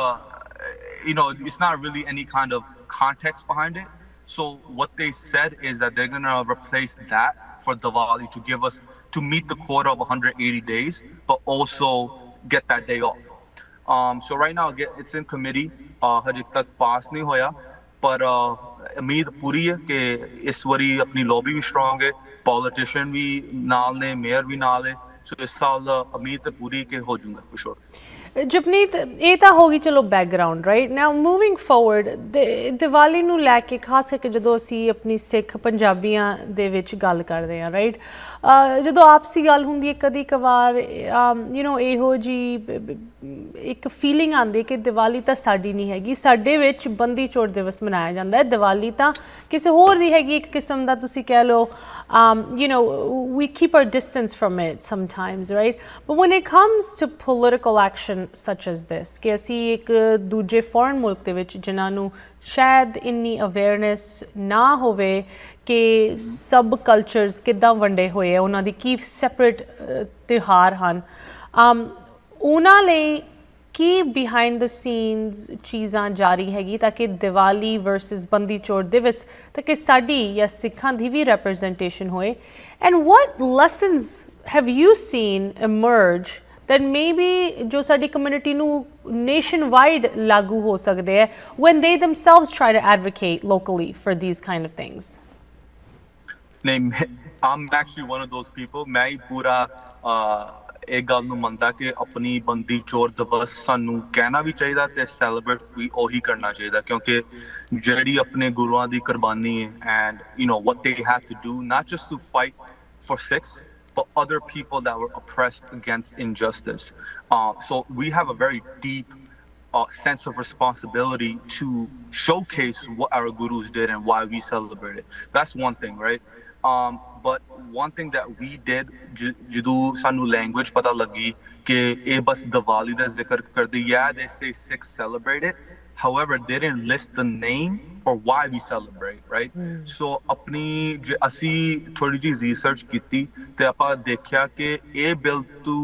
you know, it's not really any kind of context behind it. So what they said is that they're gonna replace that for Diwali to meet the quota of 180 days, but also get that day off. So right now it's in committee. ਹਜੇ ਤੱਕ ਪਾਸ ਨਹੀਂ ਹੋਇਆ, ਪਰ ਉਮੀਦ ਪੂਰੀ ਹੈ ਕਿ ਇਸ ਵਾਰੀ ਆਪਣੀ ਲੌਬੀ ਵੀ ਸਟਰੋਂਗ ਹੈ, ਪੋਲੀਟੀਸ਼ੀਅਨ ਵੀ ਨਾਲ ਨੇ, ਮੇਅਰ ਵੀ ਨਾਲ ਹੈ. ਸੋ ਇਸ ਸਾਲ ਉਮੀਦ ਪੂਰੀ ਕਿ ਹੋ ਜਾਊਗਾ for sure. Japneet, ਇਹ ਤਾਂ ਹੋ ਗਈ ਚਲੋ ਬੈਕਗਰਾਉਂਡ, ਰਾਈਟ? ਨਾਓ ਮੂਵਿੰਗ ਫੋਰਵਰਡ, ਦੀਵਾਲੀ ਨੂੰ ਲੈ ਕੇ ਖਾਸ ਕਰਕੇ ਜਦੋਂ ਅਸੀਂ ਆਪਣੀ ਸਿੱਖ ਪੰਜਾਬੀਆਂ ਦੇ ਵਿੱਚ ਗੱਲ ਕਰਦੇ ਹਾਂ, ਰਾਈਟ, ਜਦੋਂ ਆਪਸੀ ਗੱਲ ਹੁੰਦੀ ਹੈ ਕਦੀ ਕਵਾਰ ਯੂ ਨੋ ਇਹੋ ਜਿਹੀ ਇੱਕ ਫੀਲਿੰਗ ਆਉਂਦੀ ਕਿ ਦੀਵਾਲੀ ਤਾਂ ਸਾਡੀ ਨਹੀਂ ਹੈਗੀ, ਸਾਡੇ ਵਿੱਚ ਬੰਦੀ ਛੋੜ ਦਿਵਸ ਮਨਾਇਆ ਜਾਂਦਾ ਹੈ, ਦੀਵਾਲੀ ਤਾਂ ਕਿਸੇ ਹੋਰ ਦੀ ਹੈਗੀ, ਇੱਕ ਕਿਸਮ ਦਾ ਤੁਸੀਂ ਕਹਿ ਲਓ, you know, we keep our distance from it sometimes, right? But when it comes to political action such as this, ਕਿ ਅਸੀਂ ਇੱਕ ਦੂਜੇ ਫੋਰਨ ਮੁਲਕ ਦੇ ਵਿੱਚ ਜਿਨ੍ਹਾਂ ਨੂੰ ਸ਼ਾਇਦ ਇੰਨੀ ਅਵੇਅਰਨੈਸ ਨਾ ਹੋਵੇ ਕਿ ਸਭ ਕਲਚਰਸ ਕਿੱਦਾਂ ਵੰਡੇ ਹੋਏ ਆ, ਉਹਨਾਂ ਦੀ ਕੀ ਸੈਪਰੇਟ ਤਿਉਹਾਰ ਹਨ, ਉਹਨਾਂ ਲਈ ਕੀ ਬਿਹਾਈਂਡ ਦ ਸੀਨਸ ਚੀਜ਼ਾਂ ਜਾਰੀ ਹੈਗੀ ਤਾਂ ਕਿ ਦੀਵਾਲੀ ਵਰਸਸ ਬੰਦੀ ਛੋੜ ਦਿਵਸ ਤਾਂ ਕਿ ਸਾਡੀ ਜਾਂ ਸਿੱਖਾਂ ਦੀ ਵੀ ਰੈਪਰੈਜ਼ੈਂਟੇਸ਼ਨ ਹੋਏ? And what lessons have you seen emerge that maybe ਜੋ ਸਾਡੀ ਕਮਿਊਨਿਟੀ ਨੂੰ ਨੇਸ਼ਨ ਵਾਈਡ ਲਾਗੂ ਹੋ ਸਕਦੇ ਹੈ when they themselves try to advocate locally for these kind of things? ਨਹੀਂ I'm actually one of those people ਮੈਂ ਹੀ ਪੂਰਾ ਇਹ ਗੱਲ ਨੂੰ ਮੰਨਦਾ ਕਿ ਆਪਣੀ ਬੰਦੀ ਚੋਰ ਦਿਵਸ ਸਾਨੂੰ ਕਹਿਣਾ ਵੀ ਚਾਹੀਦਾ ਤੇ ਸੈਲੀਬ੍ਰੇਟ ਵੀ ਉਹੀ ਕਰਨਾ ਚਾਹੀਦਾ ਕਿਉਂਕਿ ਜਿਹੜੀ ਆਪਣੇ ਗੁਰੂਆਂ ਦੀ ਕੁਰਬਾਨੀ ਹੈ and you know what they had to do not just to fight for six but other people that were oppressed against injustice so we have a very deep sense of responsibility to showcase what our gurus did and why we celebrate it. That's one thing, right? But one thing that we did, ਜਦੋਂ ਸਾਨੂੰ language ਪਤਾ ਲੱਗੀ ਕਿ ਇਹ ਬਸ ਦੀਵਾਲੀ ਦਾ ਜ਼ਿਕਰ ਕਰਦੇ, yeah, they say Sikhs celebrate it. However, they didn't list the name or why we celebrate, right? So ਆਪਣੀ ਅਸੀਂ ਥੋੜੀ ਜਿਹੀ research ਕੀਤੀ ਤੇ ਆਪਾਂ ਦੇਖਿਆ ਕਿ ਇਹ ਬਿੱਲ ਤੋਂ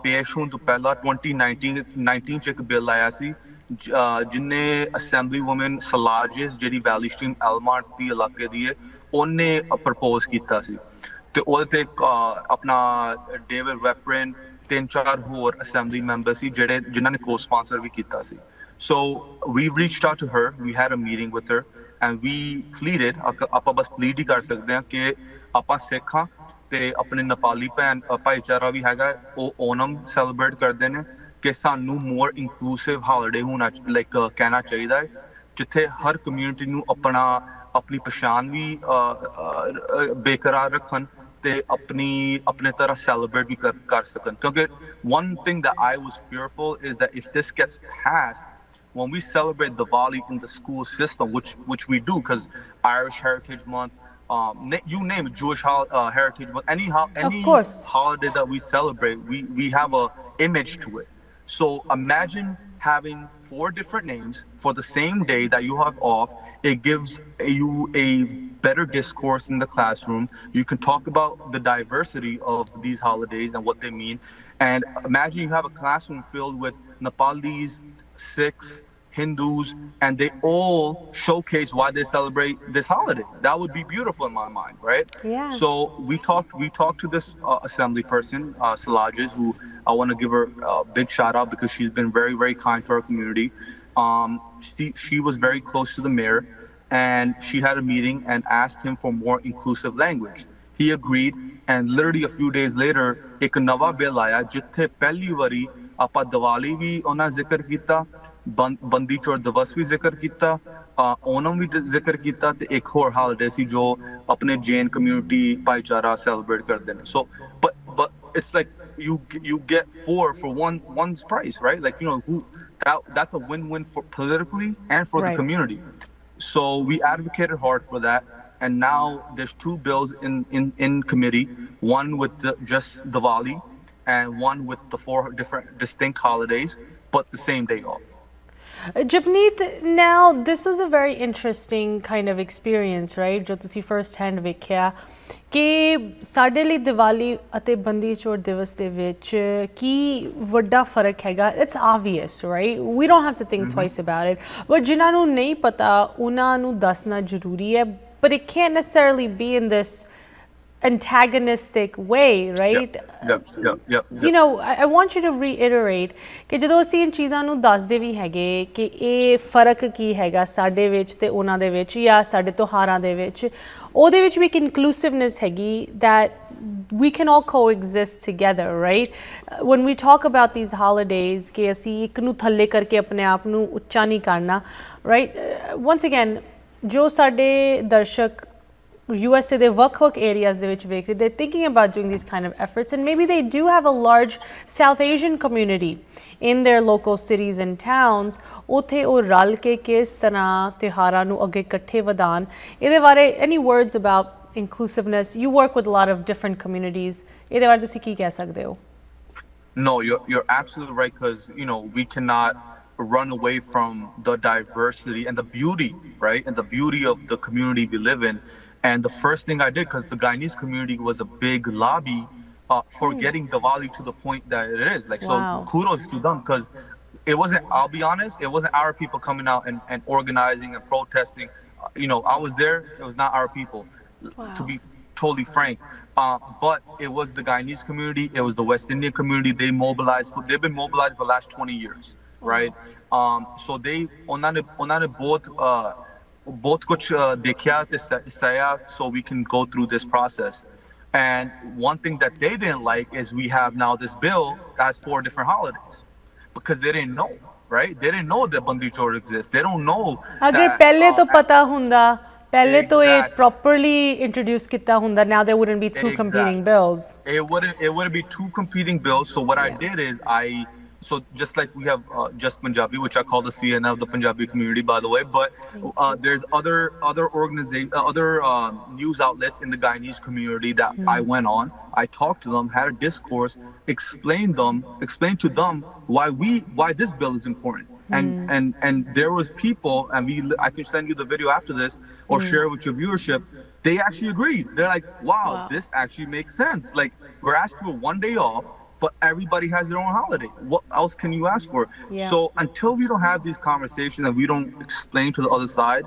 ਪੇਸ਼ ਹੋਣ ਤੋਂ ਪਹਿਲਾਂ 2019 ਚ ਇੱਕ ਬਿੱਲ ਆਇਆ ਸੀ ਜਿਨੇ ਅਸੈਂਬਲੀ ਵੂਮਨ ਸਲਾਜਿਸ ਜਿਹੜੀ ਵੈਲੀ ਸਟ੍ਰੀਮ ਐਲਮਾਰਟ ਦੀ ਇਲਾਕੇ ਦੀ ਹੈ ਉਹਨੇ ਪ੍ਰਪੋਜ਼ ਕੀਤਾ ਸੀ ਤੇ ਉਹਦੇ ਤੇ ਆਪਣਾ ਡੇਵਿਡ ਵੈਪਰਨ 3-4 ਹੋਰ ਅਸੈਂਬਲੀ ਮੈਂਬਰ ਸੀ ਜਿਹੜੇ ਜਿਨ੍ਹਾਂ ਨੇ ਕੋ-ਸਪਾਂਸਰ ਵੀ ਕੀਤਾ ਸੀ so we reached out to her we had a meeting with her and we pleaded ਆਪਾਂ ਬਸ plead ਹੀ ਕਰ ਸਕਦੇ ਹਾਂ ਕਿ ਆਪਾਂ ਸਿੱਖ ਹਾਂ ਤੇ ਆਪਣੇ ਨੇਪਾਲੀ ਭਾਈਚਾਰਾ ਵੀ ਹੈਗਾ ਉਹ ਓਨਮ ਸੈਲੀਬ੍ਰੇਟ ਕਰਦੇ ਨੇ ਕਿ ਸਾਨੂੰ ਮੋਰ ਇਨਕਲੂਸਿਵ ਹਾਲੀਡੇ ਹੋਣਾ ਲਾਈਕ ਕਹਿਣਾ ਚਾਹੀਦਾ ਹੈ ਜਿੱਥੇ ਹਰ ਕਮਿਊਨਿਟੀ ਨੂੰ ਆਪਣੀ ਪਛਾਣ ਵੀ ਬੇਕਰਾਰ ਰੱਖਣ ਤੇ ਆਪਣੇ ਤਰ੍ਹਾਂ ਸੈਲੀਬ੍ਰੇਟ ਵੀ ਕਰ ਸਕਣ ਕਿਉਂਕਿ one thing that I was fearful is that if this gets passed when we celebrate Diwali in the school system which we do because Irish Heritage Month you name it, Jewish Heritage Month, any holiday that we celebrate, we have a image to it. So imagine having 4 different names for the same day that you have off. It gives you a better discourse in the classroom. You can talk about the diversity of these holidays and what they mean. And imagine you have a classroom filled with Nepalis, Sikhs, Hindus, and they all showcase why they celebrate this holiday. That would be beautiful in my mind, right? Yeah. So we talked to this assembly person, Salajas, who I want to give her a big shout out because she's been very, very kind to our community. She was very close to the mayor, and she had a meeting and asked him for more inclusive language. He agreed, and literally a few days later, एक नवा bill आया जिथे पहली वारी ਆਪਾਂ ਦੀਵਾਲੀ ਵੀ ਉਹਨਾਂ ਜ਼ਿਕਰ ਕੀਤਾ ਬੰਦੀ ਚੋਰ ਦਿਵਸ ਵੀ ਜ਼ਿਕਰ ਕੀਤਾ ਓਨਮ ਵੀ ਜ਼ਿਕਰ ਕੀਤਾ ਤੇ ਇੱਕ ਹੋਰ ਹਾਲੀਡੇ ਸੀ ਜੋ ਆਪਣੇ ਜੈਨ ਕਮਿਊਨਿਟੀ ਭਾਈਚਾਰਾ ਸੈਲੀਬ੍ਰੇਟ ਕਰਦੇ ਨੇ so but it's like you get four for one's price right like you know that's a win-win for politically and for the community so we advocated hard for that and now there's 2 bills in committee one with just Diwali and one with the 4 different distinct holidays, but the same day off. Japneet, now this was a very interesting kind of experience, right? Jo tusi first hand vekhya ਕਿ ਸਾਡੇ ਲਈ ਦੀਵਾਲੀ ਅਤੇ ਬੰਦੀ ਚੋਰ ਦਿਵਸ ਦੇ ਵਿੱਚ ਕੀ ਵੱਡਾ ਫਰਕ ਹੈਗਾ it's obvious right we don't have to think twice about it but ਜਿਨ੍ਹਾਂ ਨੂੰ ਨਹੀਂ ਪਤਾ ਉਹਨਾਂ ਨੂੰ ਦੱਸਣਾ ਜ਼ਰੂਰੀ ਹੈ but it can't necessarily be in this antagonistic way, right? Yep. You know, I want you to reiterate ਕਿ ਜਦੋਂ ਅਸੀਂ ਇਨ ਚੀਜ਼ਾਂ ਨੂੰ ਦੱਸਦੇ ਵੀ ਹੈਗੇ ਕਿ ਇਹ ਫਰਕ ਕੀ ਹੈਗਾ ਸਾਡੇ ਵਿੱਚ ਤੇ ਉਹਨਾਂ ਦੇ ਵਿੱਚ ਜਾਂ ਸਾਡੇ ਤਿਉਹਾਰਾਂ ਦੇ ਵਿੱਚ ਉਹਦੇ ਵਿੱਚ ਵੀ ਇੱਕ ਇਨਕਲੂਸਿਵਨੈਸ ਹੈਗੀ that we can all coexist together, right? When we talk about these holidays ਕਿ ਅਸੀਂ ਇੱਕ ਨੂੰ ਥੱਲੇ ਕਰਕੇ ਆਪਣੇ ਆਪ ਨੂੰ ਉੱਚਾ ਨਹੀਂ ਕਰਨਾ, right? Once again, ਜੋ ਸਾਡੇ ਦਰਸ਼ਕ USA ਦੇ ਵੱਖ-ਵੱਖ areas ਦੇ ਵਿੱਚ ਵੇਖ ਰਹੇ they're thinking about doing these kind of efforts and maybe they do have a large South Asian community in their local cities and towns ਉੱਥੇ ਉਹ ਰਲ ਕੇ ਕਿਸ ਤਰ੍ਹਾਂ ਤਿਉਹਾਰਾਂ ਨੂੰ ਅੱਗੇ ਇਕੱਠੇ ਵਧਾਉਣ ਇਹਦੇ ਬਾਰੇ any words about inclusiveness you work with a lot of different communities ਇਹਦੇ ਬਾਰੇ ਤੁਸੀਂ ਕੀ ਕਹਿ ਸਕਦੇ ਹੋ No, you're absolutely right because you know we cannot run away from the diversity and the beauty, right? And the beauty of the community we live in. And the first thing I did, because the Guyanese community was a big lobby for getting Diwali to the point that it is. Like, wow. So kudos to them, because it wasn't, I'll be honest, it wasn't our people coming out and organizing and protesting. You know, I was there, it was not our people, wow. To be totally frank. But it was the Guyanese community, it was the West Indian community. They've been mobilized for the last 20 years, right? So they, ਉਹਨਾਂ ਨੇ ਬਹੁਤ बहुत कुछ देखा ते सया, so we can go through this process. And one thing that they didn't like is we have now this bill that has 4 different holidays because they didn't know, right? They didn't know that Bandi Chor exists. They don't know अगर that. पहले तो पता हुंदा, पहले तो ये Exactly. properly introduce किता हुंदा, now there wouldn't be two competing Exactly. bills. It wouldn't be two competing bills. So what I did is so just like we have Jus Punjabi, which I call the CNN of the Punjabi community, by the way, but there's other organization, other news outlets in the Guyanese community that I went on. I talked to them, had a discourse, explained to them why this bill is important. And there was people, and I can send you the video after this or share it with your viewership. They actually agreed. They're like, wow, this actually makes sense. Like, we're asking for 1 day off, but everybody has their own holiday. What else can you ask for? Yeah. So until we don't have these conversations and we don't explain to the other side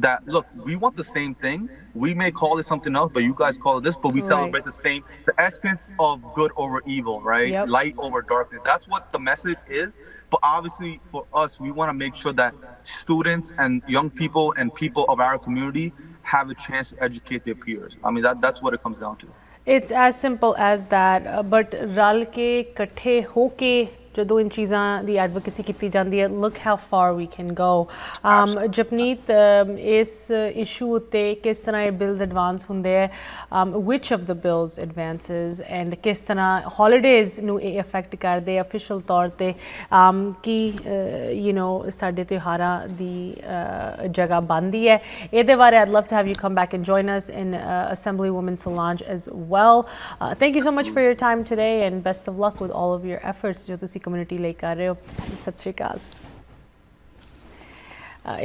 that, look, we want the same thing. We may call it something else, but you guys call it this, but we celebrate the essence of good over evil, right? Yep. Light over darkness. That's what the message is. But obviously for us, we want to make sure that students and young people and people of our community have a chance to educate their peers. I mean, that's what it comes down to. It's as simple as that, but रल के इकट्ठे हो के ਜਦੋਂ इन चीज़ां ਦੀ advocacy की जाती है, look how far we can go. जपनीत इस इशू उत्ते किस तरह ये बिल्स एडवांस होंदे है, which of the bills advances and किस तरह holidays ਨੂੰ ਇਹ affect ਕਰਦੇ official तौर ਤੇ कि you know ਸਾਡੇ ਤਿਉਹਾਰਾਂ ਦੀ ਜਗ੍ਹਾ ਬਣਦੀ ਹੈ. ਇਹਦੇ ਬਾਰੇ I'd love to have you come back and join us in Assemblywoman Solange as well. Thank you so much for your time today and best of luck with all of your efforts जो ਤੁਸੀਂ community ਲਈ ਕਰ ਰਹੇ ਹੋ. ਸਤਿ ਸ਼੍ਰੀ ਅਕਾਲ.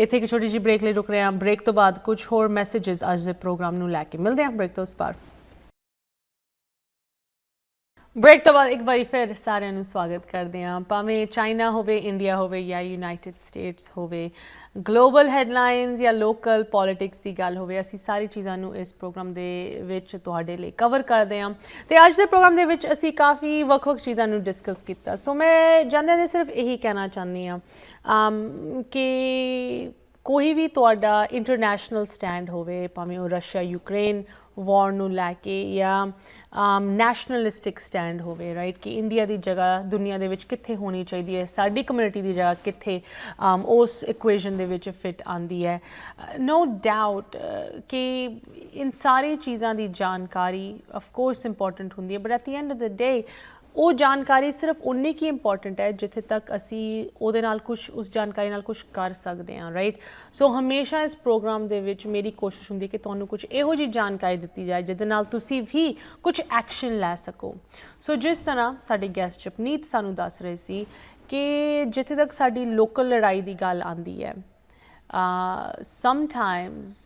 ਇੱਥੇ ਇੱਕ ਛੋਟੀ ਜਿਹੀ ਬ੍ਰੇਕ ਲਈ ਰੁਕ ਰਹੇ ਹਾਂ. ਬ੍ਰੇਕ ਤੋਂ ਬਾਅਦ ਕੁਝ ਹੋਰ ਮੈਸੇजेस ਅੱਜ ਦੇ ਪ੍ਰੋਗਰਾਮ ਨੂੰ ਲੈ ਕੇ ਮਿਲਦੇ ਹਾਂ. ਬ੍ਰੇਕ ਤੋਂ ਉਸ ਪਾਰ ਬ੍ਰੇਕ ਤੋਂ ਬਾਅਦ ਇੱਕ ਵਾਰੀ ਫਿਰ ਸਾਰਿਆਂ ਨੂੰ ਸਵਾਗਤ ਕਰਦੇ ਹਾਂ. ਭਾਵੇਂ ਚਾਈਨਾ ਹੋਵੇ, ਇੰਡੀਆ ਹੋਵੇ ਜਾਂ ਯੂਨਾਈਟਿਡ ਸਟੇਟਸ ਹੋਵੇ, ਗਲੋਬਲ ਹੈਡਲਾਈਨਸ ਜਾਂ ਲੋਕਲ ਪੋਲੀਟਿਕਸ ਦੀ ਗੱਲ ਹੋਵੇ, ਅਸੀਂ ਸਾਰੀ ਚੀਜ਼ਾਂ ਨੂੰ ਇਸ ਪ੍ਰੋਗਰਾਮ ਦੇ ਵਿੱਚ ਤੁਹਾਡੇ ਲਈ ਕਵਰ ਕਰਦੇ ਹਾਂ. ਅਤੇ ਅੱਜ ਦੇ ਪ੍ਰੋਗਰਾਮ ਦੇ ਵਿੱਚ ਅਸੀਂ ਕਾਫੀ ਵੱਖ ਵੱਖ ਚੀਜ਼ਾਂ ਨੂੰ ਡਿਸਕਸ ਕੀਤਾ. ਸੋ ਮੈਂ ਜਾਂਦਿਆਂ ਦੇ ਸਿਰਫ ਇਹੀ ਕਹਿਣਾ ਚਾਹੁੰਦੀ ਹਾਂ ਕਿ ਕੋਈ ਵੀ ਤੁਹਾਡਾ ਇੰਟਰਨੈਸ਼ਨਲ ਸਟੈਂਡ ਹੋਵੇ, ਭਾਵੇਂ ਉਹ ਰਸ਼ੀਆ ਯੂਕਰੇਨ ਵਾਰ ਨੂੰ ਲੈ ਕੇ ਜਾਂ ਨੈਸ਼ਨਲਿਸਟਿਕ ਸਟੈਂਡ ਹੋਵੇ, ਰਾਈਟ, ਕਿ ਇੰਡੀਆ ਦੀ ਜਗ੍ਹਾ ਦੁਨੀਆ ਦੇ ਵਿੱਚ ਕਿੱਥੇ ਹੋਣੀ ਚਾਹੀਦੀ ਹੈ, ਸਾਡੀ ਕਮਿਊਨਿਟੀ ਦੀ ਜਗ੍ਹਾ ਕਿੱਥੇ ਉਸ ਇਕੁਏਸ਼ਨ ਦੇ ਵਿੱਚ ਫਿੱਟ ਆਉਂਦੀ ਹੈ. ਨੋ ਡਾਊਟ ਕਿ ਇਨ ਸਾਰੀ ਚੀਜ਼ਾਂ ਦੀ ਜਾਣਕਾਰੀ ਆਫ ਕੋਰਸ ਇੰਪੋਰਟੈਂਟ ਹੁੰਦੀ ਹੈ, but at the end of the day ਉਹ ਜਾਣਕਾਰੀ ਸਿਰਫ ਉਨੀ ਕੀ ਇੰਪੋਰਟੈਂਟ ਹੈ ਜਿੱਥੇ ਤੱਕ ਅਸੀਂ ਉਹਦੇ ਨਾਲ ਕੁਛ ਉਸ ਜਾਣਕਾਰੀ ਨਾਲ ਕੁਛ ਕਰ ਸਕਦੇ ਹਾਂ, ਰਾਈਟ. ਸੋ ਹਮੇਸ਼ਾ ਇਸ ਪ੍ਰੋਗਰਾਮ ਦੇ ਵਿੱਚ ਮੇਰੀ ਕੋਸ਼ਿਸ਼ ਹੁੰਦੀ ਕਿ ਤੁਹਾਨੂੰ ਕੁਛ ਇਹੋ ਜਿਹੀ ਜਾਣਕਾਰੀ ਦਿੱਤੀ ਜਾਏ ਜਿਹਦੇ ਨਾਲ ਤੁਸੀਂ ਵੀ ਕੁਛ ਐਕਸ਼ਨ ਲੈ ਸਕੋ. ਸੋ ਜਿਸ ਤਰ੍ਹਾਂ ਸਾਡੇ ਗੈਸਟ ਜਪਨੀਤ ਸਾਨੂੰ ਦੱਸ ਰਹੇ ਸੀ ਕਿ ਜਿੱਥੇ ਤੱਕ ਸਾਡੀ ਲੋਕਲ ਲੜਾਈ ਦੀ ਗੱਲ ਆਉਂਦੀ ਹੈ, sometimes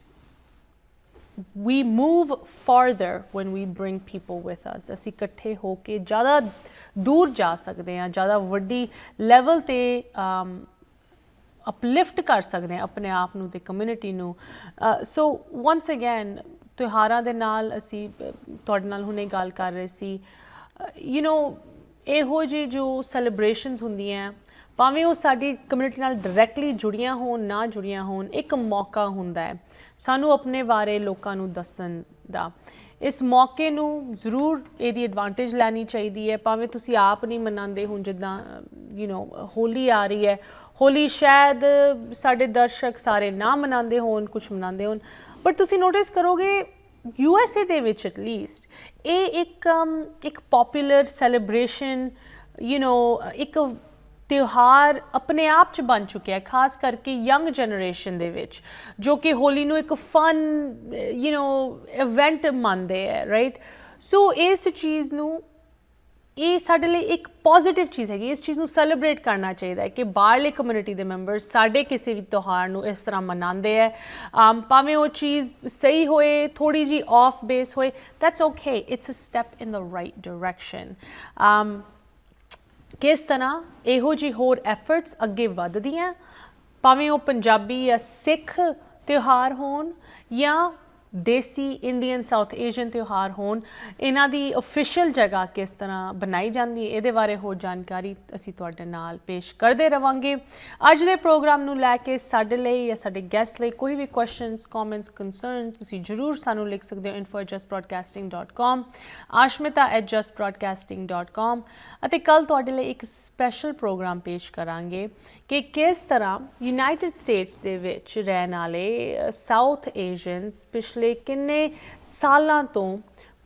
we move farther when we bring people with us. ਅਸੀਂ ਇਕੱਠੇ ਹੋ ਕੇ ਜ਼ਿਆਦਾ ਦੂਰ ਜਾ ਸਕਦੇ ਹਾਂ, ਜ਼ਿਆਦਾ ਵੱਡੀ ਲੈਵਲ 'ਤੇ ਅਪਲਿਫਟ ਕਰ ਸਕਦੇ ਹਾਂ ਆਪਣੇ ਆਪ ਨੂੰ ਅਤੇ ਕਮਿਊਨਿਟੀ ਨੂੰ. ਸੋ ਵਨਸ ਅਗੇਨ ਤਿਉਹਾਰਾਂ ਦੇ ਨਾਲ ਅਸੀਂ ਤੁਹਾਡੇ ਨਾਲ ਹੁਣੇ ਗੱਲ ਕਰ ਰਹੇ ਸੀ, ਯੂ ਨੋ ਇਹੋ ਜਿਹੀ ਜੋ ਸੈਲੀਬ੍ਰੇਸ਼ਨਸ ਹੁੰਦੀਆਂ, ਭਾਵੇਂ ਉਹ ਸਾਡੀ ਕਮਿਊਨਿਟੀ ਨਾਲ ਡਾਇਰੈਕਟਲੀ ਜੁੜੀਆਂ ਹੋਣ ਨਾ ਜੁੜੀਆਂ ਹੋਣ, ਇੱਕ ਮੌਕਾ ਹੁੰਦਾ ਹੈ ਸਾਨੂੰ ਆਪਣੇ ਬਾਰੇ ਲੋਕਾਂ ਨੂੰ ਦੱਸਣ ਦਾ. ਇਸ ਮੌਕੇ ਨੂੰ ਜ਼ਰੂਰ ਇਹਦੀ ਐਡਵਾਂਟੇਜ ਲੈਣੀ ਚਾਹੀਦੀ ਹੈ. ਭਾਵੇਂ ਤੁਸੀਂ ਆਪ ਨਹੀਂ ਮਨਾਉਂਦੇ, ਹੁਣ ਜਿੱਦਾਂ ਯੂ ਨੋ ਹੋਲੀ ਆ ਰਹੀ ਹੈ, ਹੋਲੀ ਸ਼ਾਇਦ ਸਾਡੇ ਦਰਸ਼ਕ ਸਾਰੇ ਨਾ ਮਨਾਉਂਦੇ ਹੋਣ, ਕੁਛ ਮਨਾਉਂਦੇ ਹੋਣ, ਬਟ ਤੁਸੀਂ ਨੋਟਿਸ ਕਰੋਗੇ USA ਦੇ ਵਿੱਚ ਐਟਲੀਸਟ ਇਹ ਇੱਕ ਪੋਪੂਲਰ ਸੈਲੀਬ੍ਰੇਸ਼ਨ, ਯੂ ਨੋ ਇੱਕ ਤਿਉਹਾਰ ਆਪਣੇ ਆਪ 'ਚ ਬਣ ਚੁੱਕਿਆ, ਖਾਸ ਕਰਕੇ ਯੰਗ ਜਨਰੇਸ਼ਨ ਦੇ ਵਿੱਚ, ਜੋ ਕਿ ਹੋਲੀ ਨੂੰ ਇੱਕ ਫਨ ਯੂ ਨੋ ਇਵੈਂਟ ਮੰਨਦੇ ਹੈ, ਰਾਈਟ. ਸੋ ਇਸ ਚੀਜ਼ ਨੂੰ, ਇਹ ਸਾਡੇ ਲਈ ਇੱਕ ਪੋਜ਼ੀਟਿਵ ਚੀਜ਼ ਹੈਗੀ. ਇਸ ਚੀਜ਼ ਨੂੰ ਸੈਲੀਬ੍ਰੇਟ ਕਰਨਾ ਚਾਹੀਦਾ ਹੈ ਕਿ ਬਾਹਰਲੇ ਕਮਿਊਨਿਟੀ ਦੇ ਮੈਂਬਰਸ ਸਾਡੇ ਕਿਸੇ ਵੀ ਤਿਉਹਾਰ ਨੂੰ ਇਸ ਤਰ੍ਹਾਂ ਮਨਾਉਂਦੇ ਹੈ, ਭਾਵੇਂ ਉਹ ਚੀਜ਼ ਸਹੀ ਹੋਏ, ਥੋੜ੍ਹੀ ਜਿਹੀ ਆਫ ਬੇਸ ਹੋਏ, that's okay. It's a step in the right direction. ਕਿਸ ਤਰ੍ਹਾਂ ਇਹੋ ਜਿਹੀ ਹੋਰ ਐਫਰਟਸ ਅੱਗੇ ਵੱਧਦੀਆਂ, ਭਾਵੇਂ ਉਹ ਪੰਜਾਬੀ ਜਾਂ ਸਿੱਖ ਤਿਉਹਾਰ ਹੋਣ ਜਾਂ ਦੇਸੀ ਇੰਡੀਅਨ ਸਾਊਥ ਏਸ਼ੀਅਨ ਤਿਉਹਾਰ ਹੋਣ, ਇਹਨਾਂ ਦੀ ਅਫੀਸ਼ੀਅਲ ਜਗ੍ਹਾ ਕਿਸ ਤਰ੍ਹਾਂ ਬਣਾਈ ਜਾਂਦੀ ਹੈ, ਇਹਦੇ ਬਾਰੇ ਹੋਰ ਜਾਣਕਾਰੀ ਅਸੀਂ ਤੁਹਾਡੇ ਨਾਲ ਪੇਸ਼ ਕਰਦੇ ਰਵਾਂਗੇ। ਅੱਜ ਦੇ ਪ੍ਰੋਗਰਾਮ ਨੂੰ ਲੈ ਕੇ ਸਾਡੇ ਲਈ ਜਾਂ ਸਾਡੇ ਗੈਸਟ ਲਈ ਕੋਈ ਵੀ ਕੁਐਸਚਨਸ, ਕਮੈਂਟਸ, ਕੰਸਰਨਸ ਤੁਸੀਂ ਜ਼ਰੂਰ ਸਾਨੂੰ ਲਿਖ ਸਕਦੇ ਹੋ info@justbroadcasting.com, aashmeeta@justbroadcasting.com। ਅਤੇ ਕੱਲ੍ਹ ਤੁਹਾਡੇ ਲਈ ਇੱਕ ਸਪੈਸ਼ਲ ਪ੍ਰੋਗਰਾਮ ਪੇਸ਼ ਕਰਾਂਗੇ ਕਿ ਕਿਸ ਤਰ੍ਹਾਂ ਯੂਨਾਈਟਿਡ ਸਟੇਟਸ ਦੇ ਵਿੱਚ ਰਹਿਣ ਵਾਲੇ ਸਾਊਥ ਏਸ਼ੀਅਨਸ ਪਿਛਲੇ ਕਿੰਨੇ ਸਾਲਾਂ ਤੋਂ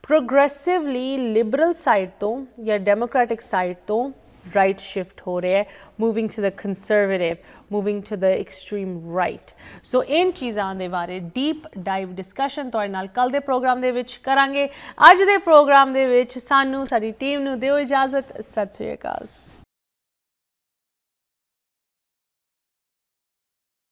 ਪ੍ਰੋਗਰੈਸਿਵਲੀ ਲਿਬਰਲ ਸਾਈਡ ਤੋਂ ਜਾਂ ਡੈਮੋਕ੍ਰੈਟਿਕ ਸਾਈਡ ਤੋਂ ਰਾਈਟ ਸ਼ਿਫਟ ਹੋ ਰਿਹਾ ਹੈ, moving to the conservative, moving to the extreme right. So ਇਨ ਚੀਜ਼ਾਂ ਦੇ ਬਾਰੇ ਡੀਪ ਡਾਈਵ ਡਿਸਕਸ਼ਨ ਤੁਹਾਡੇ ਨਾਲ ਕੱਲ੍ਹ ਦੇ ਪ੍ਰੋਗਰਾਮ ਦੇ ਵਿੱਚ ਕਰਾਂਗੇ। ਅੱਜ ਦੇ ਪ੍ਰੋਗਰਾਮ ਦੇ ਵਿੱਚ ਸਾਨੂੰ, ਸਾਡੀ ਟੀਮ ਨੂੰ ਦਿਓ ਇਜਾਜ਼ਤ। ਸਤਿ ਸ਼੍ਰੀ ਅਕਾਲ।